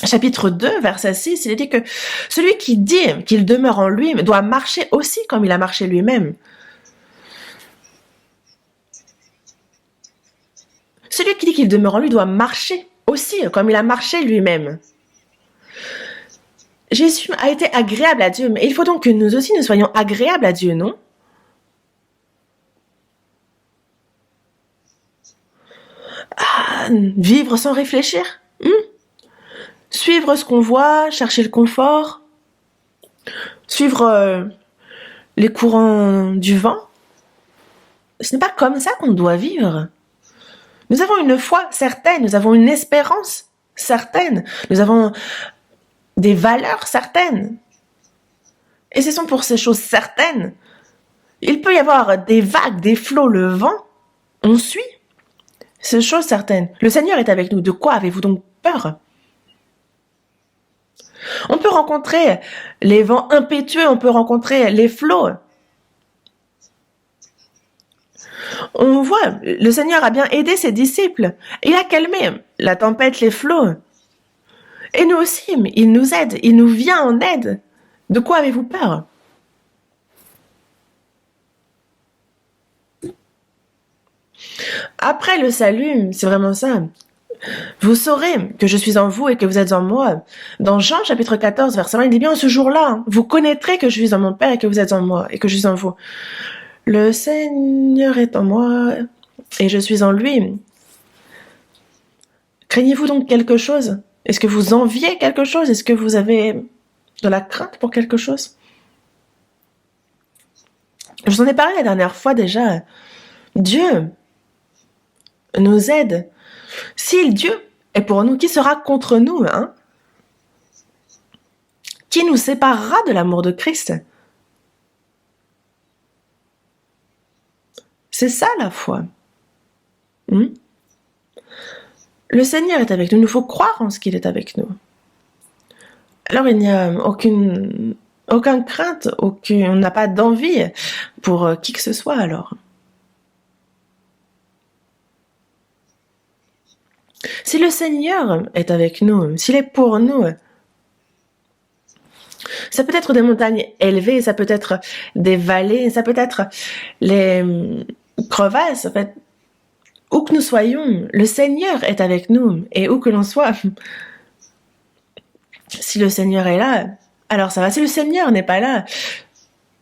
chapitre 2, verset 6, il est dit que celui qui dit qu'il demeure en lui doit marcher aussi comme il a marché lui-même. Celui qui dit qu'il demeure en lui doit marcher aussi comme il a marché lui-même. Jésus a été agréable à Dieu, mais il faut donc que nous aussi nous soyons agréables à Dieu, non? vivre sans réfléchir, suivre ce qu'on voit, chercher le confort, suivre les courants du vent. Ce n'est pas comme ça qu'on doit vivre. Nous avons une foi certaine, nous avons une espérance certaine, nous avons des valeurs certaines. Et ce sont pour ces choses certaines. Il peut y avoir des vagues, des flots, le vent. On suit ces choses certaines. Le Seigneur est avec nous. De quoi avez-vous donc peur? On peut rencontrer les vents impétueux, on peut rencontrer les flots. On voit, le Seigneur a bien aidé ses disciples. Il a calmé la tempête, les flots. Et nous aussi, il nous aide, il nous vient en aide. De quoi avez-vous peur? Après le salut, c'est vraiment ça. Vous saurez que je suis en vous et que vous êtes en moi. Dans Jean chapitre 14, verset 1, il dit bien ce jour-là, vous connaîtrez que je suis en mon Père et que vous êtes en moi et que je suis en vous. Le Seigneur est en moi et je suis en lui. Craignez-vous donc quelque chose? Est-ce que vous enviez quelque chose? Est-ce que vous avez de la crainte pour quelque chose? Je vous en ai parlé la dernière fois déjà. Dieu nous aide. Si Dieu est pour nous, qui sera contre nous, hein? Qui nous séparera de l'amour de Christ? C'est ça la foi. Le Seigneur est avec nous. Il nous faut croire en ce qu'il est avec nous. Alors il n'y a aucune crainte, on n'a pas d'envie pour qui que ce soit alors. Si le Seigneur est avec nous, s'il est pour nous, ça peut être des montagnes élevées, ça peut être des vallées, ça peut être les crevasses, en fait. Où que nous soyons, le Seigneur est avec nous. Et où que l'on soit, si le Seigneur est là, alors ça va. Si le Seigneur n'est pas là,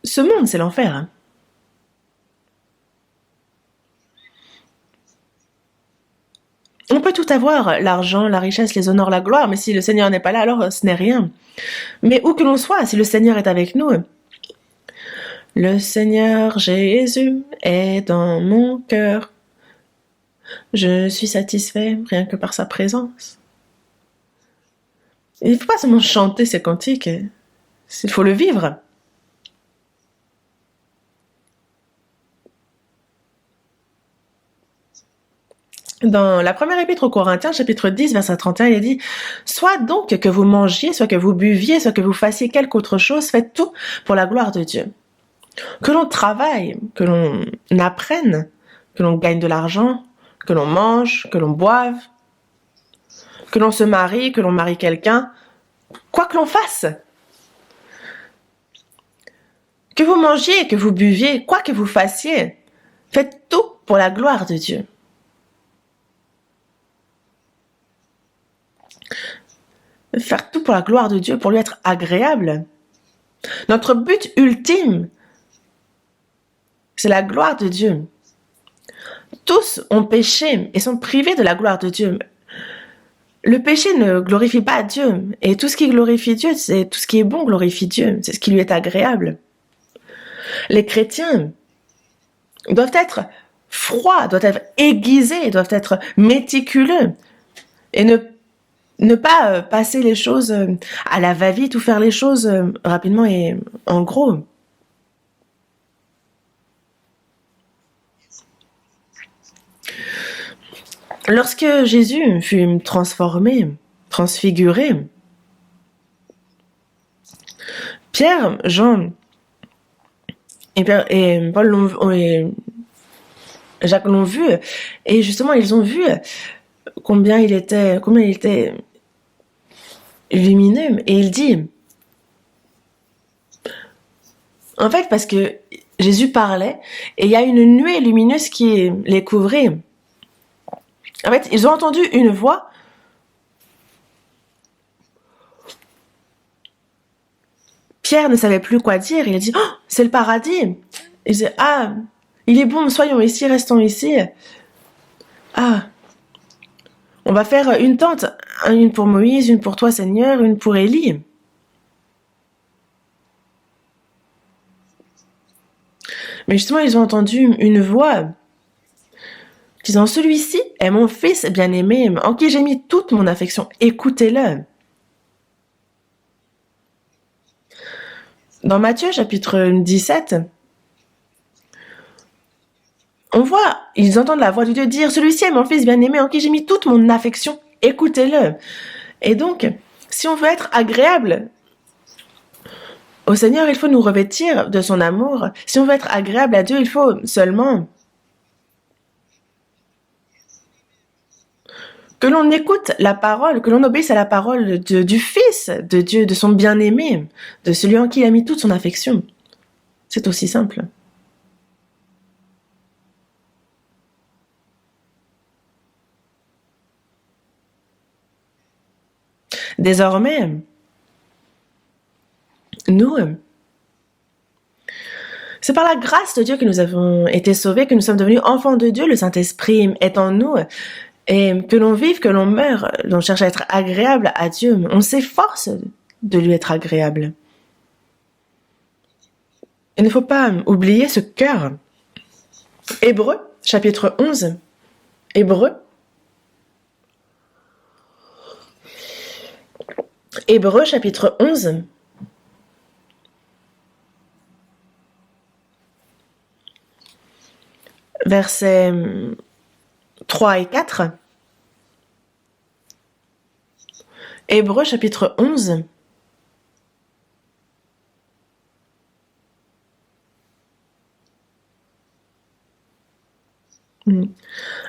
ce monde, c'est l'enfer. Hein. On peut tout avoir, l'argent, la richesse, les honneurs, la gloire, mais si le Seigneur n'est pas là, alors ce n'est rien. Mais où que l'on soit, si le Seigneur est avec nous, le Seigneur Jésus est dans mon cœur. Je suis satisfait rien que par sa présence. Il ne faut pas seulement chanter ces cantiques, il faut le vivre. Dans la première épître aux Corinthiens, chapitre 10, verset 31, il est dit « Soit donc que vous mangiez, soit que vous buviez, soit que vous fassiez quelque autre chose, faites tout pour la gloire de Dieu. » Que l'on travaille, que l'on apprenne, que l'on gagne de l'argent, que l'on mange, que l'on boive, que l'on se marie, que l'on marie quelqu'un, quoi que l'on fasse. Que vous mangiez, que vous buviez, quoi que vous fassiez, faites tout pour la gloire de Dieu. Faire tout pour la gloire de Dieu, pour lui être agréable. Notre but ultime, c'est la gloire de Dieu. Tous ont péché et sont privés de la gloire de Dieu. Le péché ne glorifie pas Dieu. Et tout ce qui glorifie Dieu, c'est tout ce qui est bon glorifie Dieu. C'est ce qui lui est agréable. Les chrétiens doivent être froids, doivent être aiguisés, doivent être méticuleux. Et ne pas passer les choses à la va-vite ou faire les choses rapidement et en gros. Lorsque Jésus fut transformé, transfiguré, Pierre, Jean et Paul et Jacques l'ont vu, et justement ils ont vu combien il était lumineux, et il dit, en fait parce que Jésus parlait, et il y a une nuée lumineuse qui les couvrait. En fait, ils ont entendu une voix. Pierre ne savait plus quoi dire. Il a dit, oh, c'est le paradis. Il disait, ah, il est bon, soyons ici, restons ici. Ah. On va faire une tente, une pour Moïse, une pour toi Seigneur, une pour Élie. Mais justement, ils ont entendu une voix disant, celui-ci est mon fils bien-aimé, en qui j'ai mis toute mon affection. Écoutez-le. Dans Matthieu, chapitre 17, on voit, ils entendent la voix de Dieu dire, celui-ci est mon fils bien-aimé, en qui j'ai mis toute mon affection. Écoutez-le. Et donc, si on veut être agréable au Seigneur, il faut nous revêtir de son amour. Si on veut être agréable à Dieu, il faut seulement que l'on écoute la parole, que l'on obéisse à la parole du Fils de Dieu, de son bien-aimé, de celui en qui il a mis toute son affection. C'est aussi simple. Désormais, nous, c'est par la grâce de Dieu que nous avons été sauvés, que nous sommes devenus enfants de Dieu, le Saint-Esprit est en nous, et que l'on vive, que l'on meure, l'on cherche à être agréable à Dieu. On s'efforce de lui être agréable. Il ne faut pas oublier ce cœur. Hébreux, chapitre 11. Hébreux, chapitre 11. Versets 3 et 4. Hébreux, chapitre 11.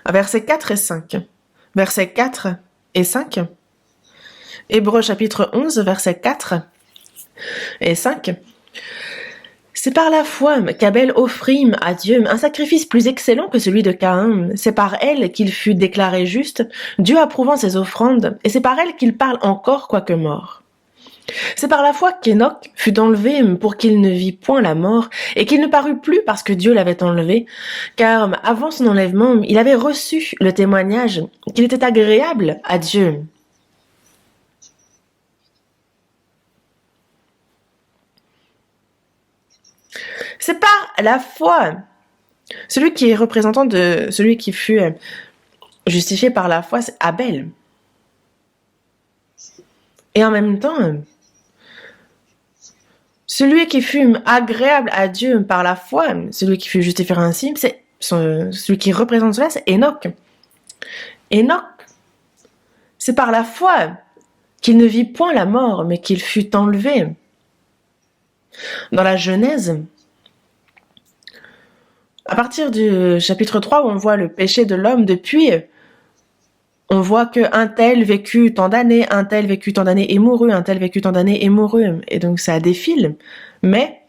Versets 4 et 5. Versets 4 et 5. Hébreux, chapitre 11, versets 4 et 5. C'est par la foi qu'Abel offrit à Dieu un sacrifice plus excellent que celui de Caïn. C'est par elle qu'il fut déclaré juste, Dieu approuvant ses offrandes, et c'est par elle qu'il parle encore quoique mort. C'est par la foi qu'Enoch fut enlevé pour qu'il ne vit point la mort, et qu'il ne parut plus parce que Dieu l'avait enlevé, car avant son enlèvement, il avait reçu le témoignage qu'il était agréable à Dieu. C'est par la foi. Celui qui est représentant de celui qui fut justifié par la foi, c'est Abel. Et en même temps, celui qui fut agréable à Dieu par la foi, celui qui fut justifié ainsi, c'est celui qui représente cela, c'est Enoch. Enoch, c'est par la foi qu'il ne vit point la mort, mais qu'il fut enlevé. Dans la Genèse, à partir du chapitre 3 où on voit le péché de l'homme, depuis, on voit qu'un tel vécut tant d'années, un tel vécut tant d'années et mourut, un tel vécut tant d'années et mourut. Et donc ça défile. Mais,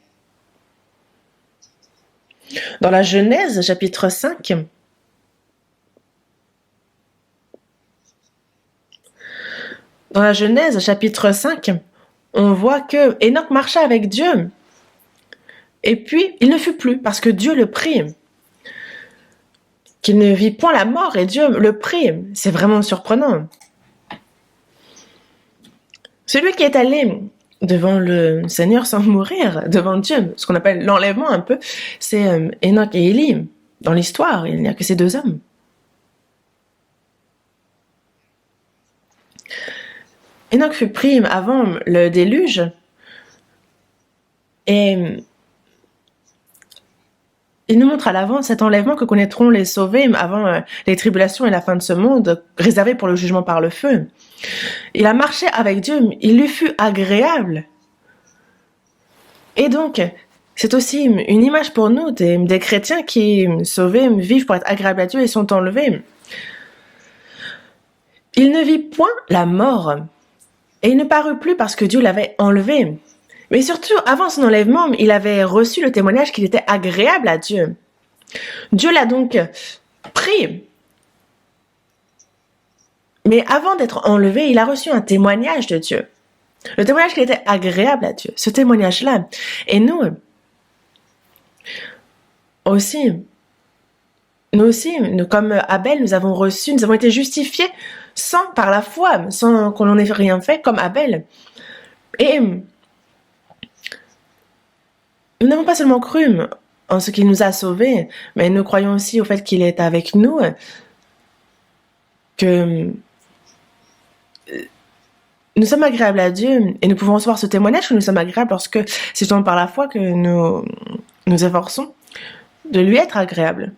dans la Genèse, chapitre 5, dans la Genèse, chapitre 5, on voit que Enoch marcha avec Dieu. Et puis, il ne fut plus, parce que Dieu le prit. Qu'il ne vit point la mort, et Dieu le prit. C'est vraiment surprenant. Celui qui est allé devant le Seigneur sans mourir, devant Dieu, ce qu'on appelle l'enlèvement un peu, c'est Enoch et Élie. Dans l'histoire, il n'y a que ces deux hommes. Enoch fut pris avant le déluge, et il nous montre à l'avant cet enlèvement que connaîtront les sauvés avant les tribulations et la fin de ce monde, réservé pour le jugement par le feu. Il a marché avec Dieu, il lui fut agréable. Et donc, c'est aussi une image pour nous des chrétiens qui, sauvés, vivent pour être agréables à Dieu et sont enlevés. Il ne vit point la mort, et il ne parut plus parce que Dieu l'avait enlevé. Mais surtout, avant son enlèvement, il avait reçu le témoignage qu'il était agréable à Dieu. Dieu l'a donc pris. Mais avant d'être enlevé, il a reçu un témoignage de Dieu. Le témoignage qu'il était agréable à Dieu. Ce témoignage-là. Et nous aussi, Nous aussi, comme Abel, nous avons été justifiés par la foi, sans qu'on n'en ait rien fait, comme Abel. Et nous n'avons pas seulement cru en ce qu'il nous a sauvés, mais nous croyons aussi au fait qu'il est avec nous, que nous sommes agréables à Dieu et nous pouvons recevoir ce témoignage que nous sommes agréables lorsque c'est justement par la foi que nous nous efforçons de lui être agréables.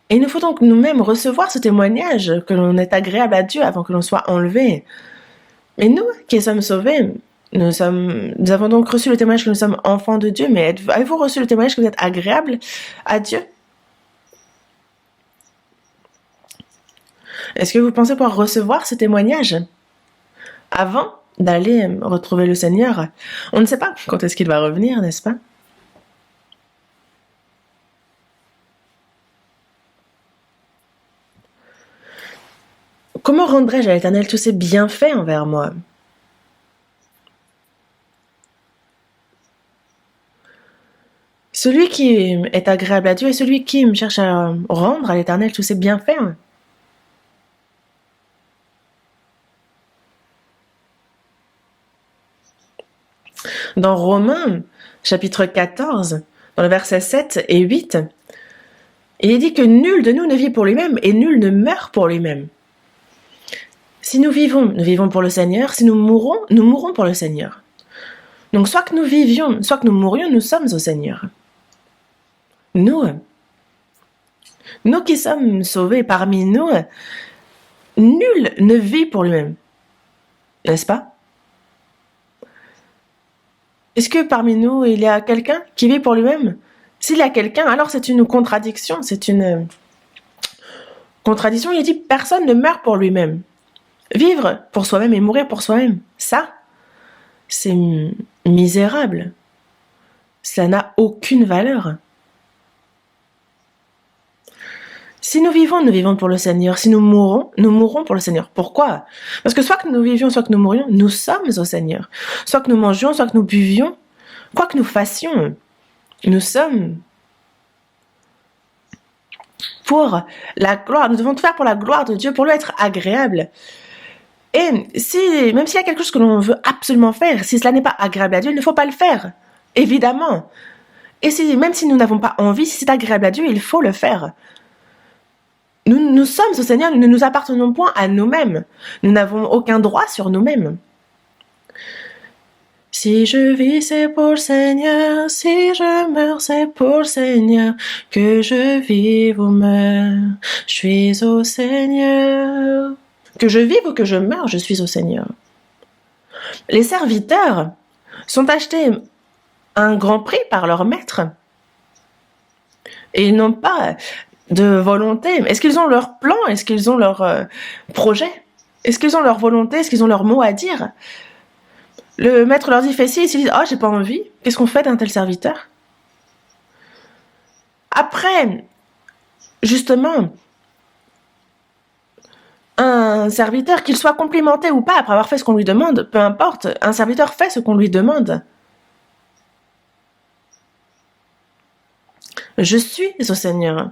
Et il nous faut donc nous-mêmes recevoir ce témoignage que l'on est agréable à Dieu avant que l'on soit enlevé. Mais nous qui sommes sauvés, nous avons donc reçu le témoignage que nous sommes enfants de Dieu, mais avez-vous reçu le témoignage que vous êtes agréable à Dieu? Est-ce que vous pensez pouvoir recevoir ce témoignage avant d'aller retrouver le Seigneur? On ne sait pas quand est-ce qu'il va revenir, n'est-ce pas? Comment rendrai-je à l'Éternel tous ses bienfaits envers moi? Celui qui est agréable à Dieu est celui qui cherche à rendre à l'Éternel tous ses bienfaits. Dans Romains, chapitre 14, dans le verset 7 et 8, il est dit que nul de nous ne vit pour lui-même et nul ne meurt pour lui-même. Si nous vivons pour le Seigneur. Si nous mourrons pour le Seigneur. Donc soit que nous vivions, soit que nous mourions, nous sommes au Seigneur. Nous qui sommes sauvés parmi nous, nul ne vit pour lui-même. N'est-ce pas? Est-ce que parmi nous, il y a quelqu'un qui vit pour lui-même? S'il y a quelqu'un, alors c'est une contradiction. C'est une contradiction. Il dit personne ne meurt pour lui-même. Vivre pour soi-même et mourir pour soi-même, ça, c'est misérable. Cela n'a aucune valeur. Si nous vivons pour le Seigneur. Si nous mourrons pour le Seigneur. Pourquoi? Parce que soit que nous vivions, soit que nous mourions, nous sommes au Seigneur. Soit que nous mangions, soit que nous buvions, quoi que nous fassions, nous sommes pour la gloire. Nous devons tout faire pour la gloire de Dieu, pour lui être agréable. Et même s'il y a quelque chose que l'on veut absolument faire, si cela n'est pas agréable à Dieu, il ne faut pas le faire. Évidemment. Et même si nous n'avons pas envie, si c'est agréable à Dieu, il faut le faire. Nous sommes au Seigneur, nous ne nous appartenons point à nous-mêmes. Nous n'avons aucun droit sur nous-mêmes. Si je vis, c'est pour le Seigneur. Si je meurs, c'est pour le Seigneur. Que je vive ou meure, je suis au Seigneur. Que je vive ou que je meure, je suis au Seigneur. Les serviteurs sont achetés un grand prix par leur maître. Et ils n'ont pas de volonté. Est-ce qu'ils ont leur plan? Est-ce qu'ils ont leur projet? Est-ce qu'ils ont leur volonté? Est-ce qu'ils ont leur mot à dire? Le maître leur dit, fais ci, et ils disent, oh, j'ai pas envie. Qu'est-ce qu'on fait d'un tel serviteur? Après, justement, un serviteur, qu'il soit complimenté ou pas, après avoir fait ce qu'on lui demande, peu importe, un serviteur fait ce qu'on lui demande. Je suis au Seigneur.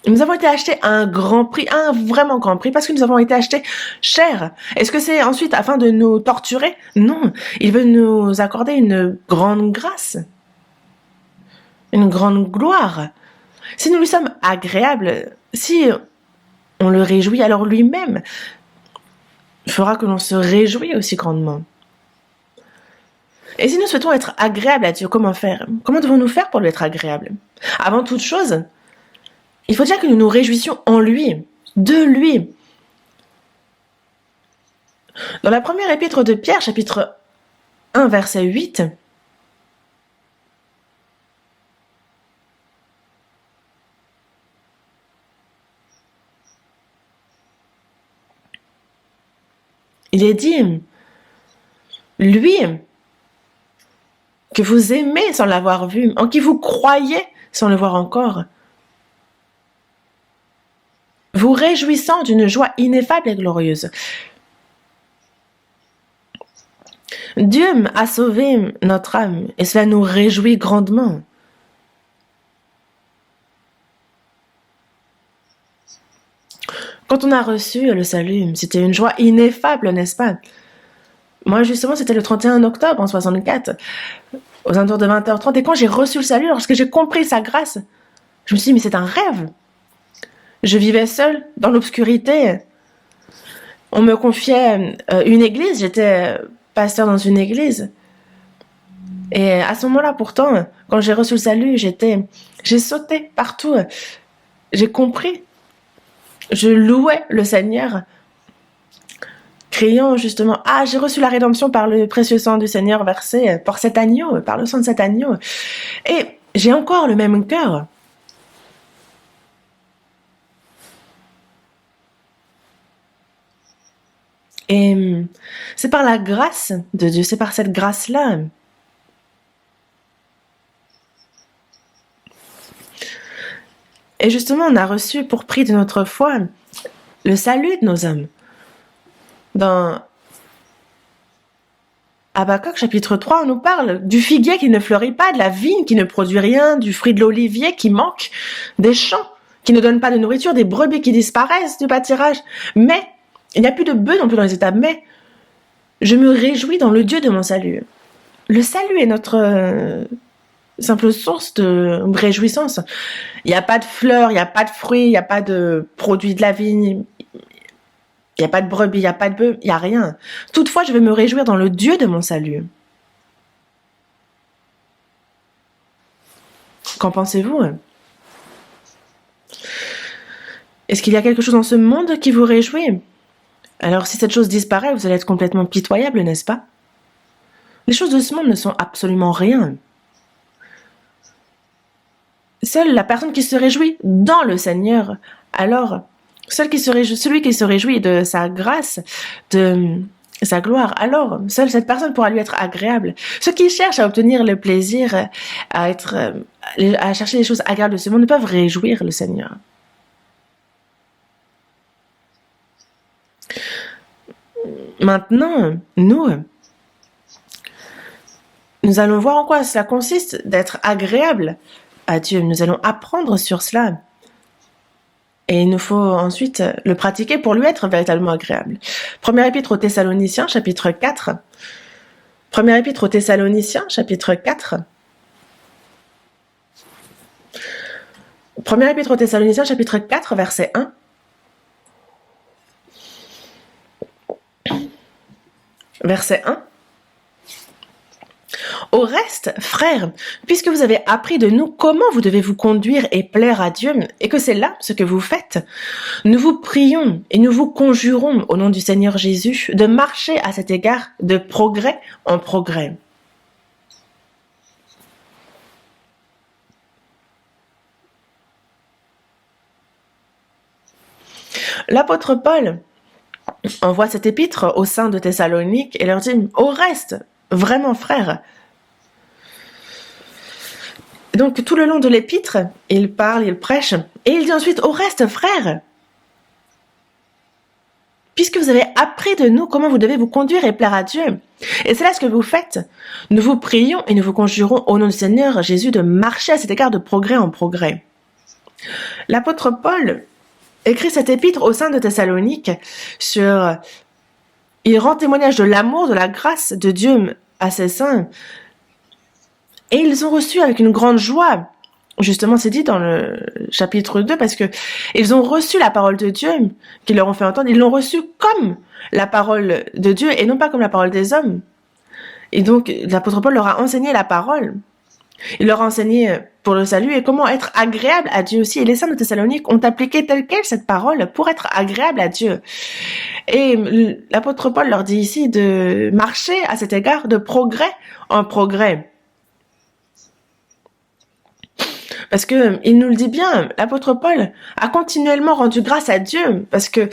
Nous avons été achetés à un grand prix, un vraiment grand prix, parce que nous avons été achetés cher. Est-ce que c'est ensuite afin de nous torturer? Non, il veut nous accorder une grande grâce, une grande gloire. Si nous lui sommes agréables, si on le réjouit, alors lui-même fera que l'on se réjouit aussi grandement. Et si nous souhaitons être agréables à Dieu, comment faire? Comment devons-nous faire pour lui être agréables? Avant toute chose, il faut déjà que nous nous réjouissions en lui, de lui. Dans la première épître de Pierre, chapitre 1, verset 8, il est dit, lui, que vous aimez sans l'avoir vu, en qui vous croyez sans le voir encore, vous réjouissant d'une joie ineffable et glorieuse. Dieu a sauvé notre âme et cela nous réjouit grandement. Quand on a reçu le salut, c'était une joie ineffable, n'est-ce pas? Moi, justement, c'était le 31 octobre en 64, aux alentours de 20h30. Et quand j'ai reçu le salut, lorsque j'ai compris sa grâce, je me suis dit, mais c'est un rêve. Je vivais seule, dans l'obscurité. On me confiait une église, j'étais pasteur dans une église. Et à ce moment-là, pourtant, quand j'ai reçu le salut, j'ai sauté partout. J'ai compris. Je louais le Seigneur, criant justement, ah, j'ai reçu la rédemption par le précieux sang du Seigneur versé par cet agneau, par le sang de cet agneau. Et j'ai encore le même cœur. Et c'est par la grâce de Dieu, c'est par cette grâce-là. Et justement, on a reçu pour prix de notre foi le salut de nos âmes. Dans Habakkuk chapitre 3, on nous parle du figuier qui ne fleurit pas, de la vigne qui ne produit rien, du fruit de l'olivier qui manque, des champs qui ne donnent pas de nourriture, des brebis qui disparaissent du pâturage. Mais il n'y a plus de bœufs non plus dans les étables. Mais je me réjouis dans le Dieu de mon salut. Le salut est notre simple source de réjouissance. Il n'y a pas de fleurs, il n'y a pas de fruits, il n'y a pas de produits de la vigne, il n'y a pas de brebis, il n'y a pas de bœufs, il n'y a rien. Toutefois, je vais me réjouir dans le Dieu de mon salut. Qu'en pensez-vous? Est-ce qu'il y a quelque chose dans ce monde qui vous réjouit? Alors, si cette chose disparaît, vous allez être complètement pitoyable, n'est-ce pas? Les choses de ce monde ne sont absolument rien. Seule la personne qui se réjouit dans le Seigneur, alors, celui qui se réjouit de sa grâce, de sa gloire, alors, seule cette personne pourra lui être agréable. Ceux qui cherchent à obtenir le plaisir, à chercher les choses agréables de ce monde, ne peuvent réjouir le Seigneur. Maintenant, nous allons voir en quoi cela consiste d'être agréable à Dieu. Nous allons apprendre sur cela. Et il nous faut ensuite le pratiquer pour lui être véritablement agréable. Première épître aux Thessaloniciens, chapitre 4. Première épître aux Thessaloniciens, chapitre 4. Première épître aux Thessaloniciens, chapitre 4, verset 1. Verset 1. Au reste, frères, puisque vous avez appris de nous comment vous devez vous conduire et plaire à Dieu, et que c'est là ce que vous faites, nous vous prions et nous vous conjurons au nom du Seigneur Jésus de marcher à cet égard de progrès en progrès. L'apôtre Paul envoie cet épître au sein de Thessalonique et leur dit « Au reste, vraiment frères ». Donc tout le long de l'épître, il parle, il prêche, et il dit ensuite « Au reste, frères, puisque vous avez appris de nous comment vous devez vous conduire et plaire à Dieu, et c'est là ce que vous faites, nous vous prions et nous vous conjurons au nom du Seigneur Jésus de marcher à cet égard de progrès en progrès. » L'apôtre Paul écrit cet épître au sein de Thessalonique il rend témoignage de l'amour, de la grâce de Dieu à ses saints. Et ils ont reçu avec une grande joie. Justement, c'est dit dans le chapitre 2, parce que ils ont reçu la parole de Dieu qu'ils leur ont fait entendre. Ils l'ont reçue comme la parole de Dieu et non pas comme la parole des hommes. Et donc, l'apôtre Paul leur a enseigné la parole. Il leur a enseigné pour le salut et comment être agréable à Dieu aussi. Et les saints de Thessalonique ont appliqué telle quelle cette parole pour être agréable à Dieu. Et l'apôtre Paul leur dit ici de marcher à cet égard de progrès en progrès. Parce que il nous le dit bien, l'apôtre Paul a continuellement rendu grâce à Dieu parce que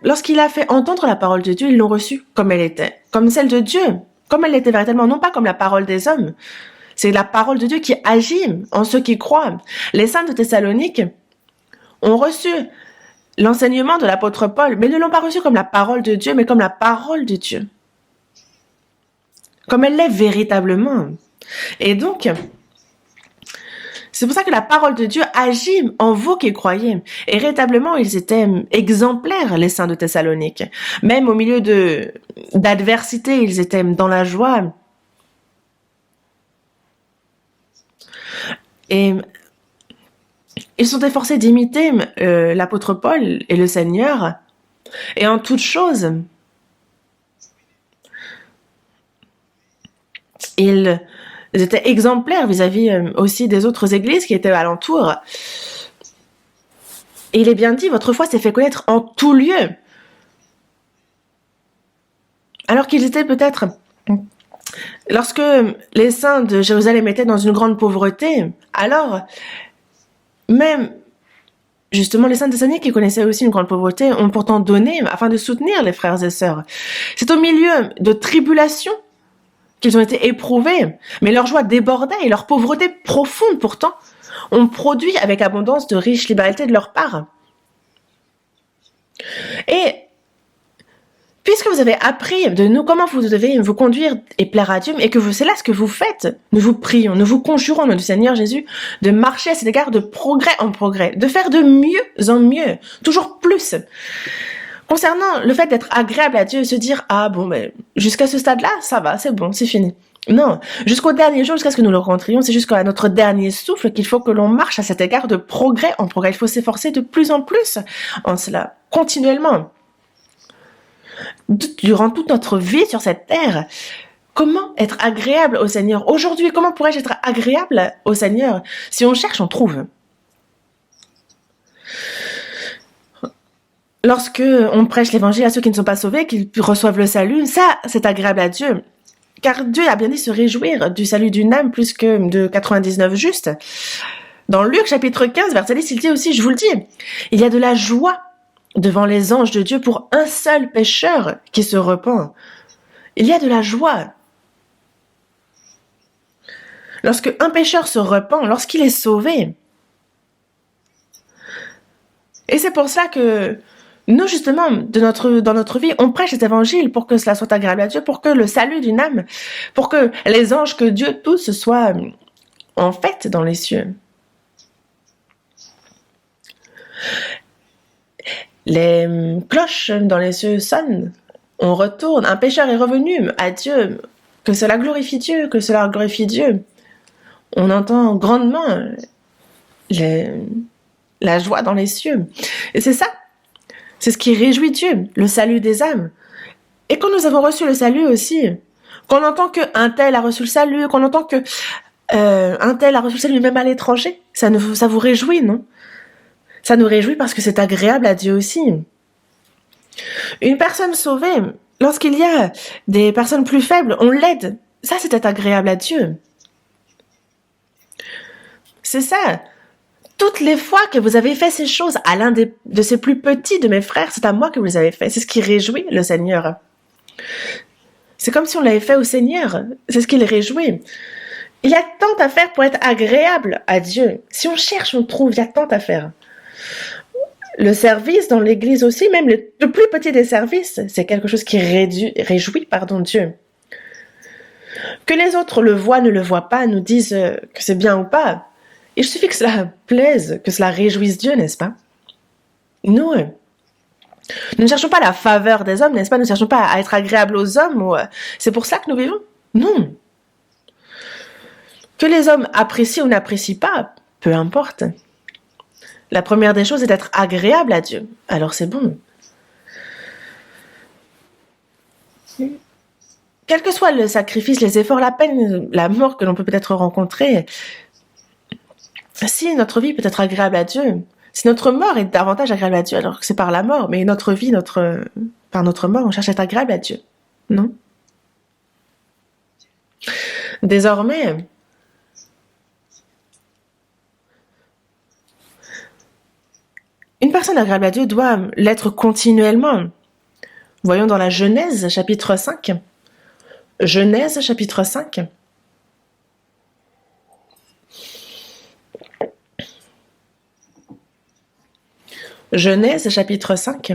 lorsqu'il a fait entendre la parole de Dieu, ils l'ont reçue comme elle était, comme celle de Dieu, comme elle était véritablement, non pas comme la parole des hommes. C'est la parole de Dieu qui agit en ceux qui croient. Les saints de Thessalonique ont reçu l'enseignement de l'apôtre Paul, mais ne l'ont pas reçu comme la parole de Dieu, mais comme la parole de Dieu. Comme elle l'est véritablement. Et donc, C'est pour ça que la parole de Dieu agit en vous qui croyez. Et véritablement, ils étaient exemplaires, les saints de Thessalonique. Même au milieu d'adversité, ils étaient dans la joie. Et ils sont efforcés d'imiter l'apôtre Paul et le Seigneur. Et en toute chose, ils étaient exemplaires vis-à-vis aussi des autres églises qui étaient alentour. Et il est bien dit, votre foi s'est fait connaître en tout lieu. Alors qu'ils étaient peut-être, lorsque les saints de Jérusalem étaient dans une grande pauvreté, alors même justement les saints de Thessalonique qui connaissaient aussi une grande pauvreté ont pourtant donné afin de soutenir les frères et sœurs. C'est au milieu de tribulations qu'ils ont été éprouvés, mais leur joie débordait et leur pauvreté profonde pourtant ont produit avec abondance de riches libéralités de leur part. Et puisque vous avez appris de nous comment vous devez vous conduire et plaire à Dieu, et que c'est là ce que vous faites, nous vous prions, nous vous conjurons au nom du Seigneur Jésus de marcher à cet égard de progrès en progrès, de faire de mieux en mieux, toujours plus. Concernant le fait d'être agréable à Dieu et se dire « Ah bon, mais jusqu'à ce stade-là, ça va, c'est bon, c'est fini ». Non, jusqu'au dernier jour, jusqu'à ce que nous le rencontrions, c'est jusqu'à notre dernier souffle qu'il faut que l'on marche à cet égard de progrès en progrès. Il faut s'efforcer de plus en plus en cela, continuellement. Durant toute notre vie sur cette terre, comment être agréable au Seigneur? Aujourd'hui, comment pourrais-je être agréable au Seigneur? Si on cherche, on trouve. Lorsque on prêche l'évangile à ceux qui ne sont pas sauvés, qu'ils reçoivent le salut, ça, c'est agréable à Dieu. Car Dieu a bien dit se réjouir du salut d'une âme plus que de 99 justes. Dans Luc chapitre 15, verset 10, il dit aussi, je vous le dis, il y a de la joie devant les anges de Dieu pour un seul pécheur qui se repent. Il y a de la joie. Lorsque un pécheur se repent, lorsqu'il est sauvé. Et c'est pour cela que nous, justement, dans notre vie, on prêche cet évangile pour que cela soit agréable à Dieu, pour que le salut d'une âme, pour que les anges, que Dieu tous soient en fête dans les cieux. Les cloches dans les cieux sonnent, on retourne, un pécheur est revenu à Dieu, que cela glorifie Dieu, que cela glorifie Dieu. On entend grandement la joie dans les cieux. Et c'est ça, c'est ce qui réjouit Dieu, le salut des âmes. Et quand nous avons reçu le salut aussi, qu'on entend qu'un tel a reçu le salut, qu'on entend que un tel a reçu le salut même à l'étranger, ça vous réjouit, non? Ça nous réjouit parce que c'est agréable à Dieu aussi. Une personne sauvée, lorsqu'il y a des personnes plus faibles, on l'aide. Ça, c'était agréable à Dieu. C'est ça. Toutes les fois que vous avez fait ces choses à l'un de ces plus petits de mes frères, c'est à moi que vous les avez fait. C'est ce qui réjouit le Seigneur. C'est comme si on l'avait fait au Seigneur. C'est ce qui le réjouit. Il y a tant à faire pour être agréable à Dieu. Si on cherche, on trouve. Il y a tant à faire. Le service dans l'église aussi, même le plus petit des services, c'est quelque chose qui réjouit Dieu. Que les autres le voient, ne le voient pas, nous disent que c'est bien ou pas. Il suffit que cela plaise, que cela réjouisse Dieu, n'est-ce pas? Nous ne cherchons pas la faveur des hommes, n'est-ce pas? Nous ne cherchons pas à être agréables aux hommes. C'est pour ça que nous vivons. Non. Que les hommes apprécient ou n'apprécient pas, peu importe. La première des choses est d'être agréable à Dieu. Alors c'est bon. Quel que soit le sacrifice, les efforts, la peine, la mort que l'on peut peut-être rencontrer, si notre vie peut être agréable à Dieu, si notre mort est davantage agréable à Dieu, alors que c'est par la mort, mais notre vie, par notre mort, on cherche à être agréable à Dieu. Non? Désormais, une personne agréable à Dieu doit l'être continuellement. Voyons dans la Genèse, chapitre 5. Genèse, chapitre 5. Genèse, chapitre 5.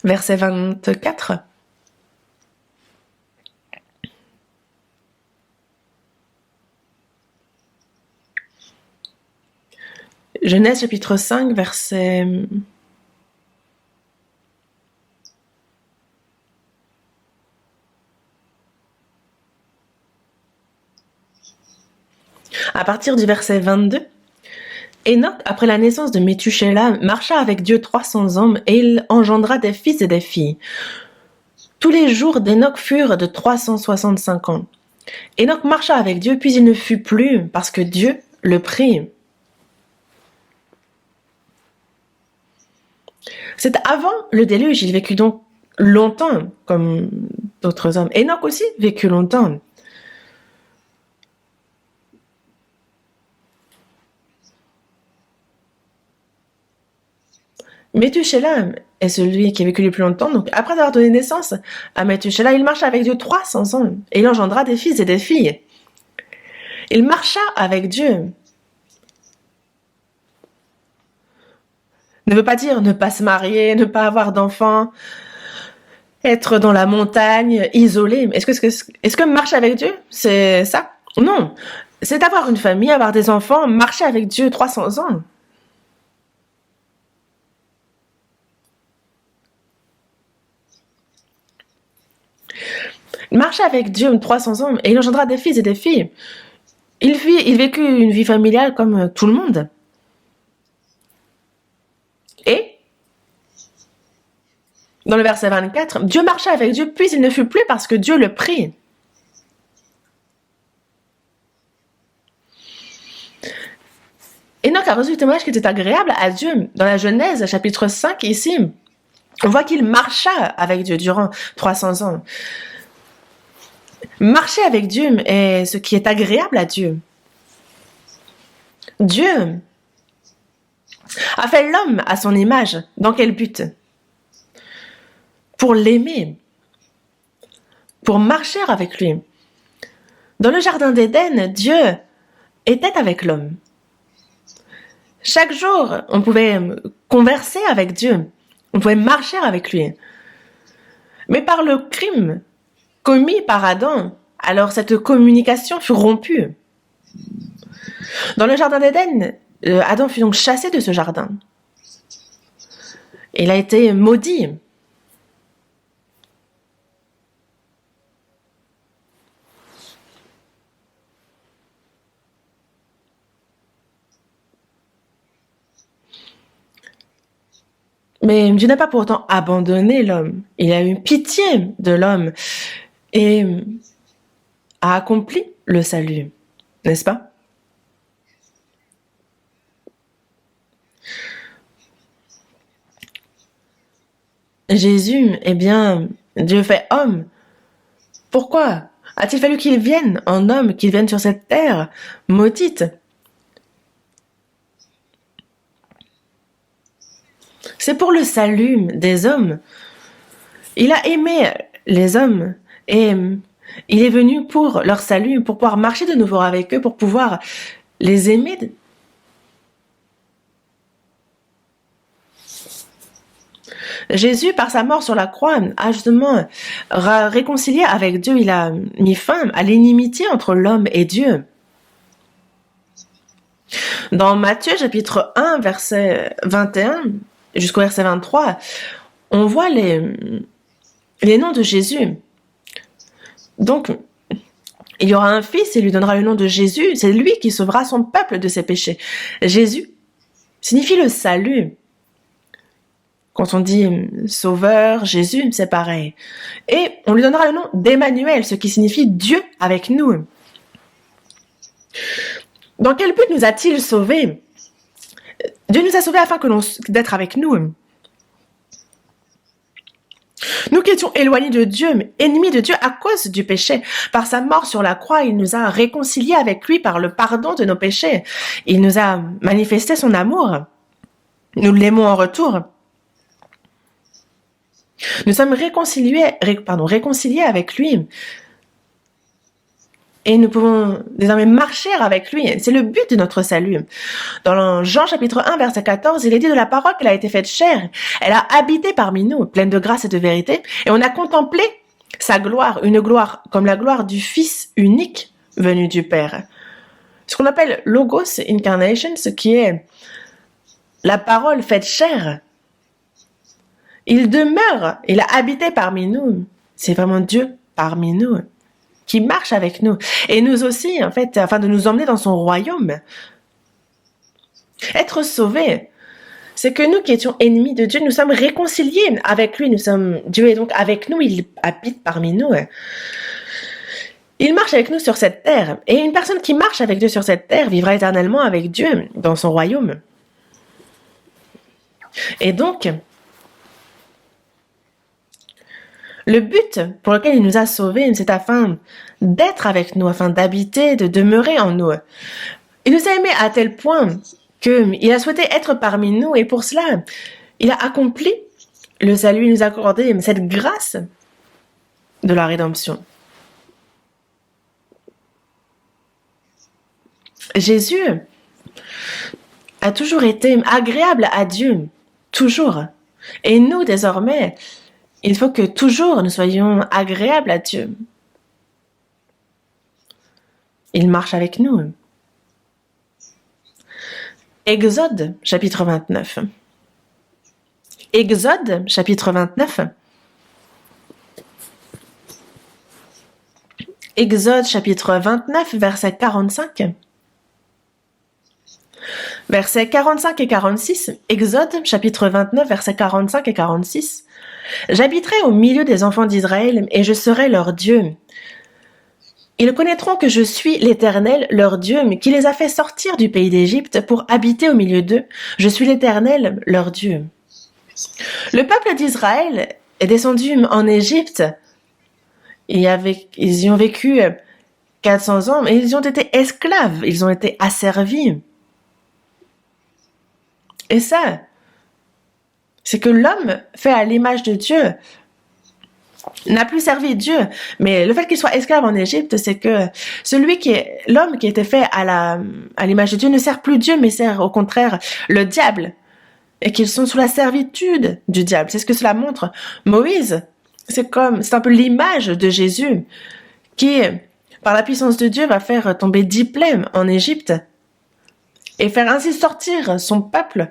Verset 24. Genèse chapitre 5, verset... À partir du verset 22, Enoch, après la naissance de Méthusélah, marcha avec Dieu 300 ans et il engendra des fils et des filles. Tous les jours d'Enoch furent de 365 ans. Enoch marcha avec Dieu, puis il ne fut plus, parce que Dieu le prit. C'est avant le déluge, il vécut donc longtemps, comme d'autres hommes. Enoch aussi vécut longtemps. Méthusélah est celui qui a vécu le plus longtemps. Donc, après avoir donné naissance à Méthusélah, il marcha avec Dieu 300 ans et il engendra des fils et des filles. Il marcha avec Dieu. Ne veut pas dire ne pas se marier, ne pas avoir d'enfants, être dans la montagne, isolé. Est-ce que marcher avec Dieu, c'est ça? Non. C'est avoir une famille, avoir des enfants, marcher avec Dieu 300 ans. Marcher avec Dieu 300 ans et il engendra des fils et des filles. Il vécut une vie familiale comme tout le monde. Et dans le verset 24, Dieu marcha avec Dieu, puis il ne fut plus parce que Dieu le prit. Enoch a reçu le témoignage qui était agréable à Dieu. Dans la Genèse, chapitre 5, ici, on voit qu'il marcha avec Dieu durant 300 ans. Marcher avec Dieu est ce qui est agréable à Dieu. Dieu a fait l'homme à son image. Dans quel but? Pour l'aimer, pour marcher avec lui. Dans le jardin d'Éden, Dieu était avec l'homme. Chaque jour, on pouvait converser avec Dieu, on pouvait marcher avec lui. Mais par le crime commis par Adam, alors cette communication fut rompue. Dans le jardin d'Éden, Adam fut donc chassé de ce jardin. Il a été maudit. Mais Dieu n'a pas pour autant abandonné l'homme. Il a eu pitié de l'homme et a accompli le salut, n'est-ce pas? Jésus, eh bien, Dieu fait homme. Pourquoi a-t-il fallu qu'il vienne en homme, qu'il vienne sur cette terre maudite? C'est pour le salut des hommes. Il a aimé les hommes et il est venu pour leur salut, pour pouvoir marcher de nouveau avec eux, pour pouvoir les aimer. Jésus, par sa mort sur la croix, a justement réconcilié avec Dieu. Il a mis fin à l'inimitié entre l'homme et Dieu. Dans Matthieu chapitre 1, verset 21 jusqu'au verset 23, on voit les noms de Jésus. Donc, il y aura un fils, il lui donnera le nom de Jésus. C'est lui qui sauvera son peuple de ses péchés. Jésus signifie le salut. Quand on dit sauveur, Jésus, c'est pareil. Et on lui donnera le nom d'Emmanuel, ce qui signifie Dieu avec nous. Dans quel but nous a-t-il sauvés? Dieu nous a sauvés afin d'être avec nous. Nous qui étions éloignés de Dieu, ennemis de Dieu à cause du péché. Par sa mort sur la croix, il nous a réconciliés avec lui par le pardon de nos péchés. Il nous a manifesté son amour. Nous l'aimons en retour. Nous sommes réconciliés avec lui. Et nous pouvons désormais marcher avec lui. C'est le but de notre salut. Dans Jean chapitre 1, verset 14, il est dit de la parole qu'elle a été faite chair. Elle a habité parmi nous, pleine de grâce et de vérité. Et on a contemplé sa gloire, une gloire comme la gloire du Fils unique venu du Père. Ce qu'on appelle Logos Incarnation, ce qui est la parole faite chair. Il demeure, il a habité parmi nous. C'est vraiment Dieu parmi nous, qui marche avec nous. Et nous aussi, en fait, afin de nous emmener dans son royaume. Être sauvés, c'est que nous qui étions ennemis de Dieu, nous sommes réconciliés avec lui. Dieu est donc avec nous, il habite parmi nous. Il marche avec nous sur cette terre. Et une personne qui marche avec Dieu sur cette terre vivra éternellement avec Dieu dans son royaume. Et donc, le but pour lequel il nous a sauvés, c'est afin d'être avec nous, afin d'habiter, de demeurer en nous. Il nous a aimés à tel point qu'il a souhaité être parmi nous et pour cela, il a accompli le salut, il nous a accordé cette grâce de la rédemption. Jésus a toujours été agréable à Dieu, toujours. Et nous, désormais, il faut que toujours nous soyons agréables à Dieu. Il marche avec nous. Exode, chapitre 29. Exode, chapitre 29. Exode, chapitre 29, verset 45. Versets 45 et 46, Exode, chapitre 29, versets 45 et 46. J'habiterai au milieu des enfants d'Israël et je serai leur Dieu. Ils connaîtront que je suis l'Éternel, leur Dieu, qui les a fait sortir du pays d'Égypte pour habiter au milieu d'eux. Je suis l'Éternel, leur Dieu. Le peuple d'Israël est descendu en Égypte. Ils y ont vécu 400 ans et ils ont été esclaves, ils ont été asservis. Et ça, c'est que l'homme fait à l'image de Dieu n'a plus servi Dieu. Mais le fait qu'il soit esclave en Égypte, c'est que l'homme qui était fait à l'image de Dieu ne sert plus Dieu, mais sert au contraire le diable. Et qu'ils sont sous la servitude du diable. C'est ce que cela montre. Moïse, c'est un peu l'image de Jésus qui, par la puissance de Dieu, va faire tomber 10 plaies en Égypte et faire ainsi sortir son peuple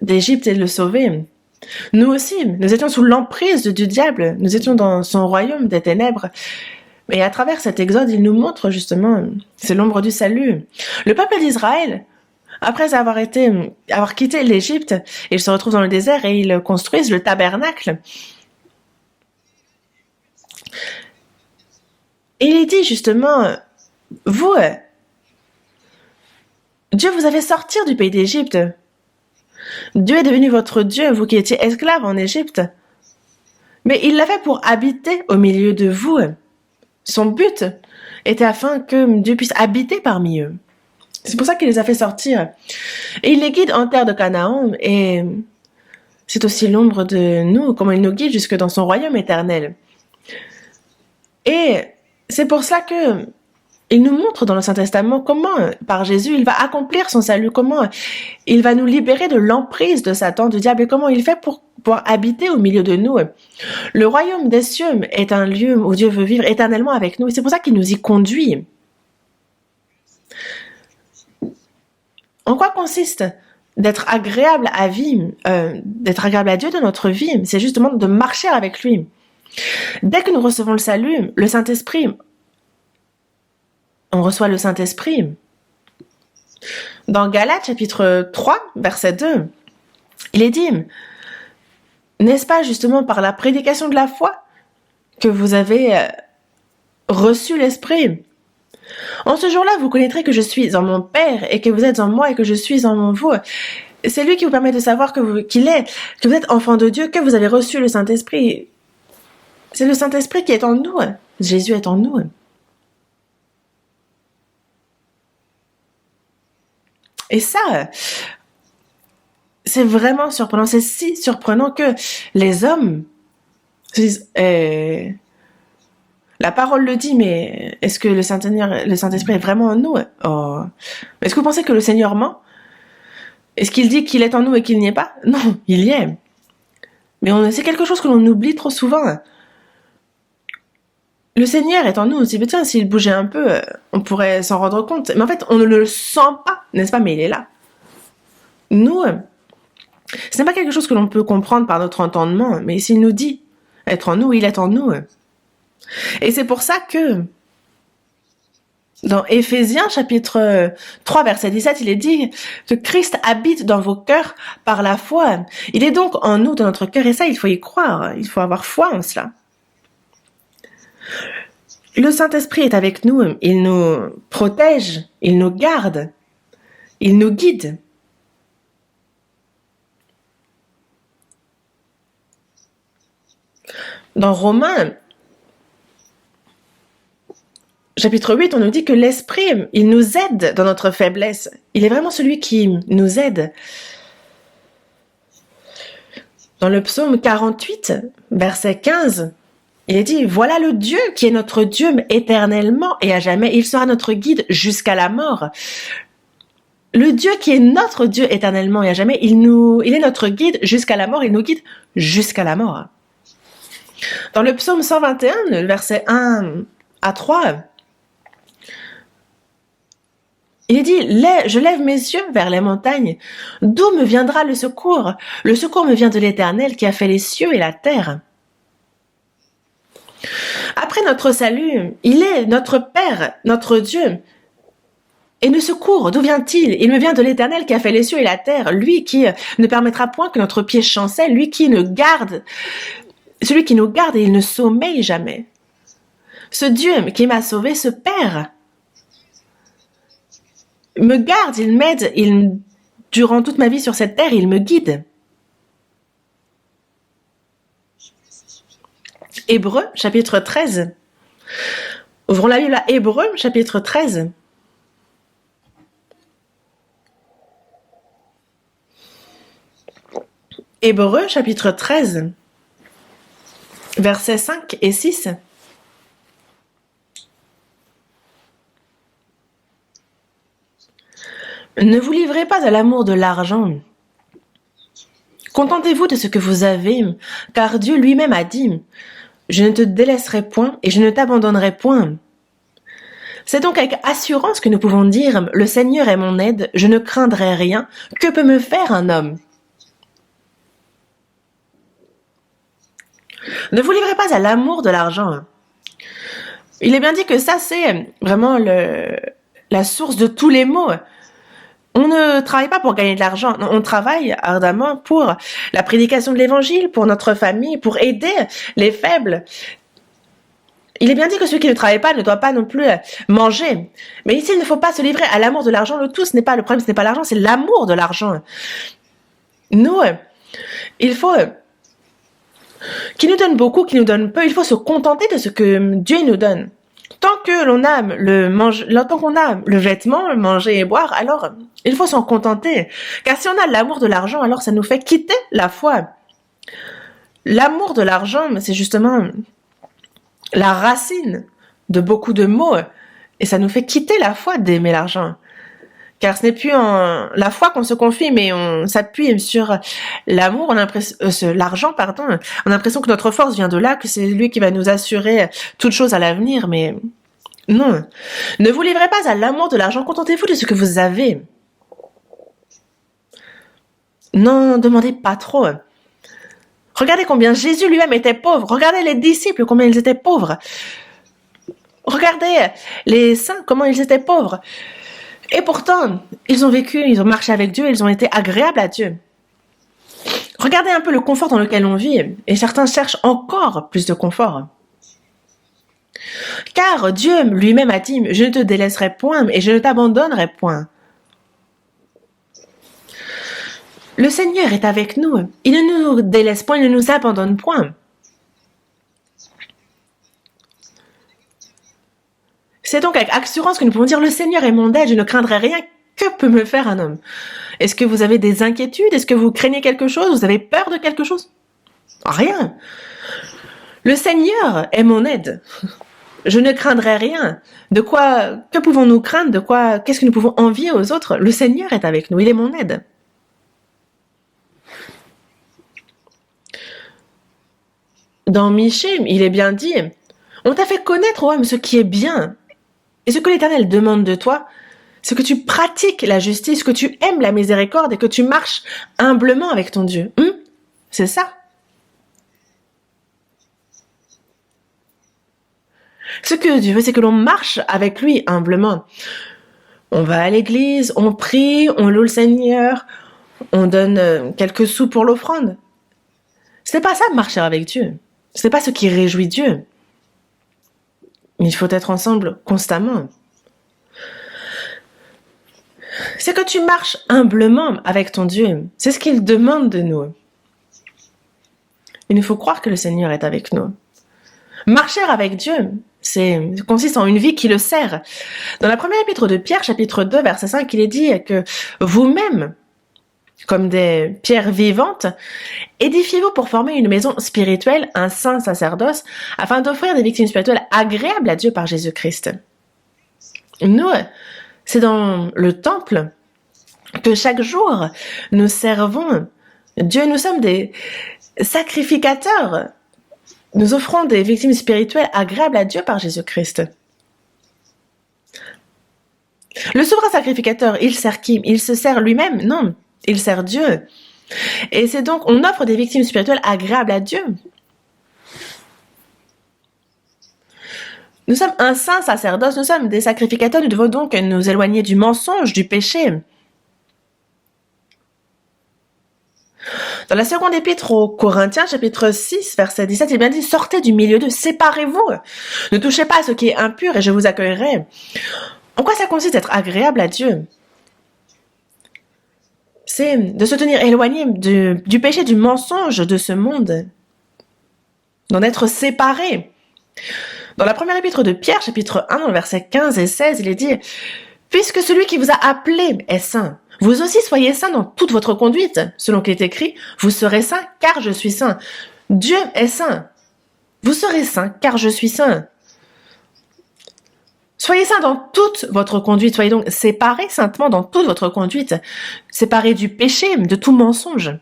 d'Égypte et le sauver. Nous aussi, nous étions sous l'emprise du diable, nous étions dans son royaume des ténèbres. Et à travers cet exode, il nous montre justement, c'est l'ombre du salut. Le peuple d'Israël, après avoir quitté l'Égypte, ils se retrouvent dans le désert et ils construisent le tabernacle. Et il dit justement, vous, Dieu vous avait sorti du pays d'Égypte. Dieu est devenu votre Dieu, vous qui étiez esclaves en Égypte. Mais il l'a fait pour habiter au milieu de vous. Son but était afin que Dieu puisse habiter parmi eux. C'est pour ça qu'il les a fait sortir. Et il les guide en terre de Canaan et c'est aussi l'ombre de nous, comment il nous guide jusque dans son royaume éternel. Et c'est pour cela que il nous montre dans le Saint-Testament comment, par Jésus, il va accomplir son salut, comment il va nous libérer de l'emprise de Satan, du diable, et comment il fait pour pouvoir habiter au milieu de nous. Le royaume des cieux est un lieu où Dieu veut vivre éternellement avec nous, et c'est pour ça qu'il nous y conduit. En quoi consiste d'être agréable à d'être agréable à Dieu dans notre vie? C'est justement de marcher avec lui. Dès que nous recevons le salut, le Saint-Esprit, on reçoit le Saint-Esprit. Dans Galates, chapitre 3, verset 2, il est dit, n'est-ce pas justement par la prédication de la foi que vous avez reçu l'Esprit? En ce jour-là, vous connaîtrez que je suis en mon Père et que vous êtes en moi et que je suis en vous. C'est lui qui vous permet de savoir que vous êtes enfant de Dieu, que vous avez reçu le Saint-Esprit. C'est le Saint-Esprit qui est en nous. Jésus est en nous. Et ça, c'est vraiment surprenant. C'est si surprenant que les hommes se disent, la parole le dit, mais est-ce que le Saint-Esprit est vraiment en nous? Oh. Est-ce que vous pensez que le Seigneur ment? Est-ce qu'il dit qu'il est en nous et qu'il n'y est pas? Non, il y est. Mais c'est quelque chose que l'on oublie trop souvent. Le Seigneur est en nous. On se dit, tiens, s'il bougeait un peu, on pourrait s'en rendre compte. Mais en fait, on ne le sent pas, n'est-ce pas? Mais il est là. Nous, ce n'est pas quelque chose que l'on peut comprendre par notre entendement, mais s'il nous dit être en nous, il est en nous. Et c'est pour ça que dans Éphésiens chapitre 3 verset 17, il est dit que Christ habite dans vos cœurs par la foi. Il est donc en nous, dans notre cœur, et ça, il faut y croire. Il faut avoir foi en cela. Le Saint-Esprit est avec nous. Il nous protège, il nous garde, il nous guide. Dans Romains chapitre 8, on nous dit que l'Esprit, il nous aide dans notre faiblesse. Il est vraiment celui qui nous aide. Dans le psaume 48, verset 15, il est dit « Voilà le Dieu qui est notre Dieu éternellement et à jamais. Il sera notre guide jusqu'à la mort. » Le Dieu qui est notre Dieu éternellement et à jamais, il est notre guide jusqu'à la mort. Il nous guide jusqu'à la mort. Dans le psaume 121, verset 1 à 3, il est dit « Je lève mes yeux vers les montagnes. D'où me viendra le secours? Le secours me vient de l'Éternel qui a fait les cieux et la terre. » Après notre salut, il est notre Père, notre Dieu. Et le secours, d'où vient-il? Il me vient de l'Éternel qui a fait les cieux et la terre, lui qui ne permettra point que notre pied chancelle, lui qui nous garde, celui qui nous garde et il ne sommeille jamais. Ce Dieu qui m'a sauvé, ce Père, me garde, il m'aide, durant toute ma vie sur cette terre, il me guide. Hébreux, chapitre 13. Ouvrons la Bible à Hébreux, chapitre 13. Hébreux, chapitre 13, versets 5 et 6. Ne vous livrez pas à l'amour de l'argent. Contentez-vous de ce que vous avez, car Dieu lui-même a dit « Je ne te délaisserai point et je ne t'abandonnerai point. » C'est donc avec assurance que nous pouvons dire « Le Seigneur est mon aide, je ne craindrai rien. Que peut me faire un homme ?» Ne vous livrez pas à l'amour de l'argent. Il est bien dit que ça, c'est vraiment la source de tous les maux. On ne travaille pas pour gagner de l'argent, on travaille ardemment pour la prédication de l'évangile, pour notre famille, pour aider les faibles. Il est bien dit que celui qui ne travaille pas ne doit pas non plus manger. Mais ici, il ne faut pas se livrer à l'amour de l'argent. Le problème, ce n'est pas l'argent, c'est l'amour de l'argent. Nous, il faut qu'il nous donne beaucoup, qu'il nous donne peu, il faut se contenter de ce que Dieu nous donne. Tant qu'on a le vêtement, le manger et boire, alors il faut s'en contenter. Car si on a l'amour de l'argent, alors ça nous fait quitter la foi. L'amour de l'argent, c'est justement la racine de beaucoup de maux. Et ça nous fait quitter la foi d'aimer l'argent. Car ce n'est plus en la foi qu'on se confie, mais on s'appuie sur l'amour, l'argent, pardon. On a l'impression que notre force vient de là, que c'est lui qui va nous assurer toute chose à l'avenir, mais non. Ne vous livrez pas à l'amour de l'argent, contentez-vous de ce que vous avez. Non, demandez pas trop. Regardez combien Jésus lui-même était pauvre. Regardez les disciples, combien ils étaient pauvres. Regardez les saints, comment ils étaient pauvres. Et pourtant, ils ont vécu, ils ont marché avec Dieu, ils ont été agréables à Dieu. Regardez un peu le confort dans lequel on vit, et certains cherchent encore plus de confort. Car Dieu lui-même a dit « Je ne te délaisserai point et je ne t'abandonnerai point ». Le Seigneur est avec nous. Il ne nous délaisse point, il ne nous abandonne point. C'est donc avec assurance que nous pouvons dire « Le Seigneur est mon aide, je ne craindrai rien. Que peut me faire un homme ?» Est-ce que vous avez des inquiétudes? Est-ce que vous craignez quelque chose? Vous avez peur de quelque chose? Rien. Le Seigneur est mon aide. Je ne craindrai rien. Que pouvons-nous craindre? Qu'est-ce que nous pouvons envier aux autres? Le Seigneur est avec nous, il est mon aide. Dans Michée, il est bien dit « On t'a fait connaître, ô homme, ce qui est bien. Et ce que l'Éternel demande de toi, c'est que tu pratiques la justice, que tu aimes la miséricorde et que tu marches humblement avec ton Dieu. C'est ça. Ce que Dieu veut, c'est que l'on marche avec lui humblement. On va à l'église, on prie, on loue le Seigneur, on donne quelques sous pour l'offrande. Ce n'est pas ça de marcher avec Dieu. Ce n'est pas ce qui réjouit Dieu. Mais il faut être ensemble constamment. C'est que tu marches humblement avec ton Dieu. C'est ce qu'il demande de nous. Il nous faut croire que le Seigneur est avec nous. Marcher avec Dieu, consiste en une vie qui le sert. Dans la première épître de Pierre, chapitre 2, verset 5, il est dit que vous-même, comme des pierres vivantes, édifiez-vous pour former une maison spirituelle, un saint sacerdoce, afin d'offrir des victimes spirituelles agréables à Dieu par Jésus-Christ. Nous, c'est dans le temple que chaque jour nous servons Dieu. Nous sommes des sacrificateurs. Nous offrons des victimes spirituelles agréables à Dieu par Jésus-Christ. Le souverain sacrificateur, il sert qui? Il se sert lui-même? Non, il sert Dieu. Et c'est donc, on offre des victimes spirituelles agréables à Dieu. Nous sommes un saint sacerdoce, nous sommes des sacrificateurs, nous devons donc nous éloigner du mensonge, du péché. Dans la seconde épître aux Corinthiens, chapitre 6, verset 17, il est bien dit « Sortez du milieu d'eux, séparez-vous. Ne touchez pas à ce qui est impur et je vous accueillerai. » En quoi ça consiste d'être agréable à Dieu? C'est de se tenir éloigné du péché, du mensonge de ce monde, d'en être séparé. Dans la première épître de Pierre, chapitre 1, dans le verset 15 et 16, il est dit « Puisque celui qui vous a appelé est saint, vous aussi soyez saints dans toute votre conduite, selon qu'il est écrit, vous serez saints car je suis saint. Dieu est saint. Vous serez saints car je suis saint. Soyez saints dans toute votre conduite. Soyez donc séparés saintement dans toute votre conduite. Séparés du péché, de tout mensonge.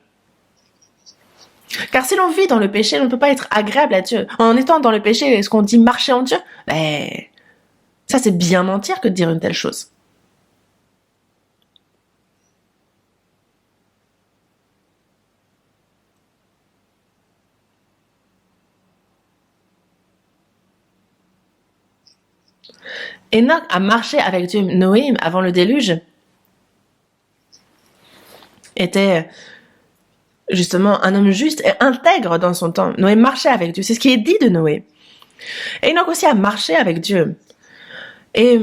Car si l'on vit dans le péché, on ne peut pas être agréable à Dieu. En étant dans le péché, est-ce qu'on dit marcher en Dieu? Ça c'est bien mentir que de dire une telle chose. Enoch a marché avec Dieu. Noé, avant le déluge, était justement un homme juste et intègre dans son temps. Noé marchait avec Dieu. C'est ce qui est dit de Noé. Et Enoch aussi a marché avec Dieu. Et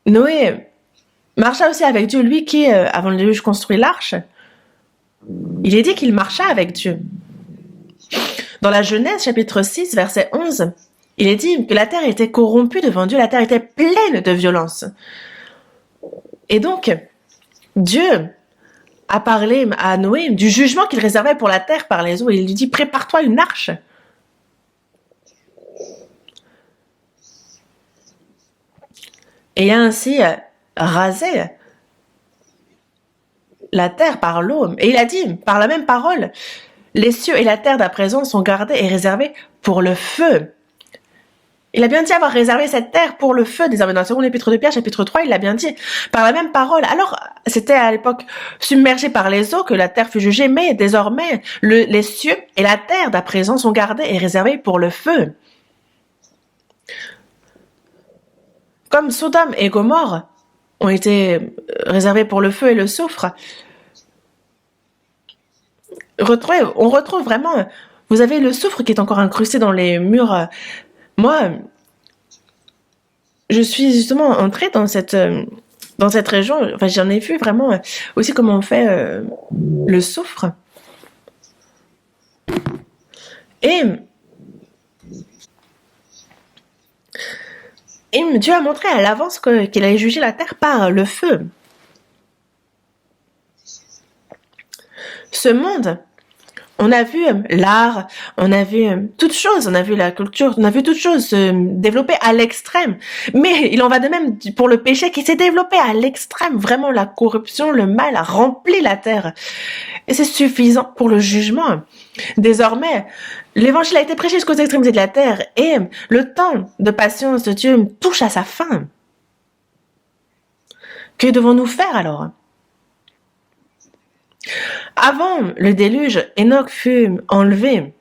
Noé marcha aussi avec Dieu. Lui qui, avant le déluge, construit l'arche, il est dit qu'il marcha avec Dieu. Dans la Genèse, chapitre 6, verset 11, il est dit que la terre était corrompue devant Dieu, la terre était pleine de violence. Et donc, Dieu a parlé à Noé du jugement qu'il réservait pour la terre par les eaux. Il lui dit, prépare-toi une arche. Et il a ainsi rasé la terre par l'eau. Et il a dit, par la même parole, les cieux et la terre d'à présent sont gardés et réservés pour le feu. Il a bien dit avoir réservé cette terre pour le feu. Désormais, dans la seconde épître de Pierre, chapitre 3, il l'a bien dit par la même parole. Alors, c'était à l'époque submergé par les eaux que la terre fut jugée, mais désormais, les cieux et la terre d'à présent sont gardés et réservés pour le feu. Comme Sodome et Gomorrhe ont été réservés pour le feu et le soufre, on retrouve vraiment, vous avez le soufre qui est encore incrusté dans les murs. Moi, je suis justement entrée dans cette région. Enfin, j'en ai vu vraiment aussi comment on fait le soufre. Et Dieu a montré à l'avance qu'il allait juger la terre par le feu. Ce monde, on a vu l'art, on a vu toutes choses, on a vu la culture, on a vu toutes choses se développer à l'extrême. Mais il en va de même pour le péché qui s'est développé à l'extrême. Vraiment, la corruption, le mal a rempli la terre. Et c'est suffisant pour le jugement. Désormais, l'évangile a été prêché jusqu'aux extrémités de la terre et le temps de patience de Dieu touche à sa fin. Que devons-nous faire alors? Avant le déluge, Enoch fut enlevé.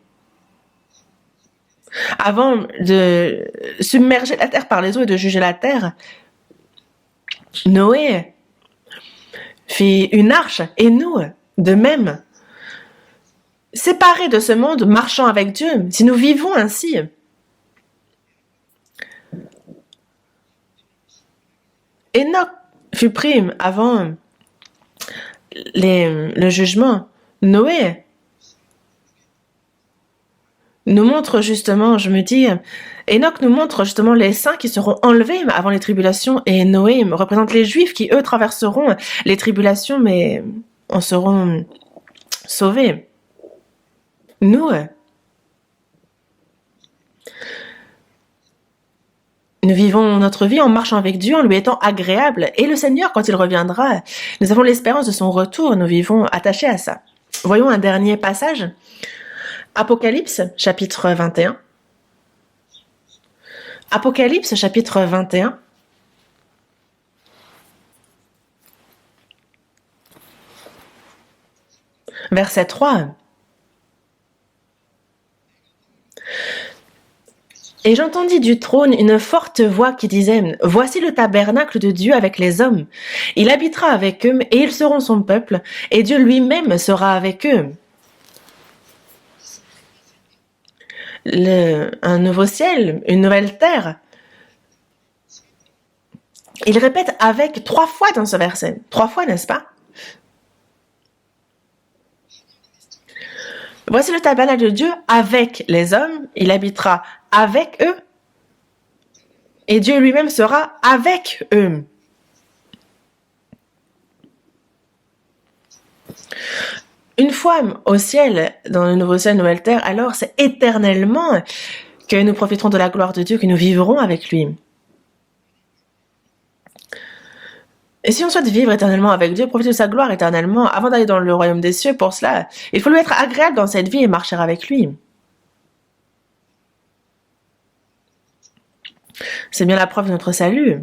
Avant de submerger la terre par les eaux et de juger la terre, Noé fit une arche, et nous, de même, séparés de ce monde, marchant avec Dieu, si nous vivons ainsi, Enoch fut pris avant le jugement. Noé nous montre justement, je me dis, Enoch nous montre justement les saints qui seront enlevés avant les tribulations, et Noé représente les Juifs qui, eux, traverseront les tribulations, mais en seront sauvés. Nous vivons notre vie en marchant avec Dieu, en lui étant agréable, et le Seigneur, quand il reviendra, nous avons l'espérance de son retour, nous vivons attachés à ça. Voyons un dernier passage. Apocalypse, chapitre 21. Apocalypse, chapitre 21. Verset 3. Et j'entendis du trône une forte voix qui disait: Voici le tabernacle de Dieu avec les hommes. Il habitera avec eux, et ils seront son peuple, et Dieu lui-même sera avec eux. Un nouveau ciel, une nouvelle terre. Il répète avec 3 fois dans ce verset. 3 fois, n'est-ce pas? Voici le tabernacle de Dieu avec les hommes. Il habitera avec eux. Et Dieu lui-même sera avec eux. Une fois au ciel, dans le nouveau ciel, nouvelle terre, alors c'est éternellement que nous profiterons de la gloire de Dieu, que nous vivrons avec lui. Et si on souhaite vivre éternellement avec Dieu, profiter de sa gloire éternellement, avant d'aller dans le royaume des cieux, pour cela, il faut lui être agréable dans cette vie et marcher avec lui. C'est bien la preuve de notre salut.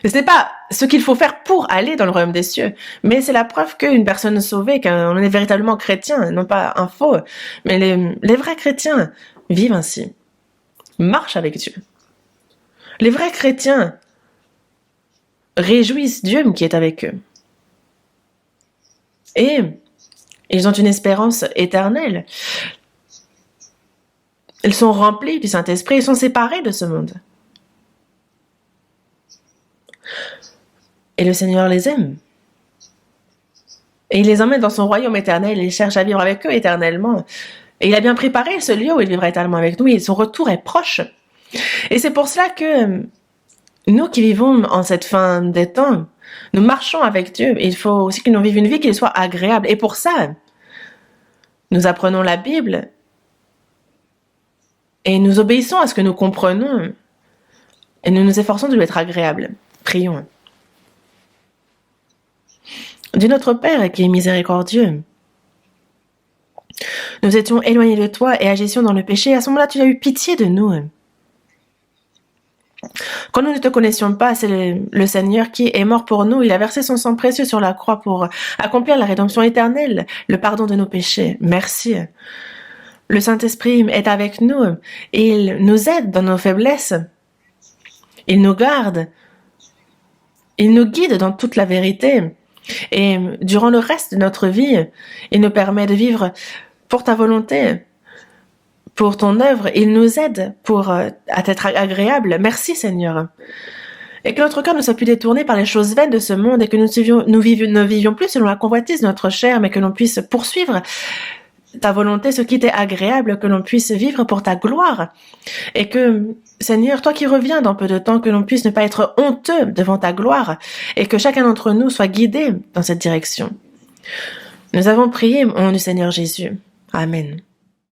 Ce n'est pas ce qu'il faut faire pour aller dans le royaume des cieux, mais c'est la preuve qu'une personne sauvée, qu'on est véritablement chrétien, non pas un faux, mais les vrais chrétiens vivent ainsi, marchent avec Dieu. Les vrais chrétiens réjouissent Dieu qui est avec eux. Et ils ont une espérance éternelle. Ils sont remplis du Saint-Esprit, ils sont séparés de ce monde. Et le Seigneur les aime. Et il les emmène dans son royaume éternel, il cherche à vivre avec eux éternellement. Et il a bien préparé ce lieu où il vivra éternellement avec nous, et son retour est proche. Et c'est pour cela que nous qui vivons en cette fin des temps, nous marchons avec Dieu. Il faut aussi que nous vivions une vie qui soit agréable. Et pour ça, nous apprenons la Bible et nous obéissons à ce que nous comprenons. Et nous nous efforçons de lui être agréable. Prions. Dieu notre Père qui est miséricordieux, nous étions éloignés de toi et agissions dans le péché. À ce moment-là, tu as eu pitié de nous. Quand nous ne te connaissions pas, c'est le Seigneur qui est mort pour nous. Il a versé son sang précieux sur la croix pour accomplir la rédemption éternelle, le pardon de nos péchés. Merci. Le Saint-Esprit est avec nous. Il nous aide dans nos faiblesses. Il nous garde. Il nous guide dans toute la vérité. Et durant le reste de notre vie, il nous permet de vivre pour ta volonté, pour ton œuvre. Il nous aide à être agréable. Merci Seigneur. Et que notre cœur ne soit plus détourné par les choses vaines de ce monde et que ne vivions plus selon la convoitise de notre chair, mais que l'on puisse poursuivre ta volonté, ce qui t'est agréable, que l'on puisse vivre pour ta gloire. Et que, Seigneur, toi qui reviens dans peu de temps, que l'on puisse ne pas être honteux devant ta gloire et que chacun d'entre nous soit guidé dans cette direction. Nous avons prié au nom du Seigneur Jésus. Amen.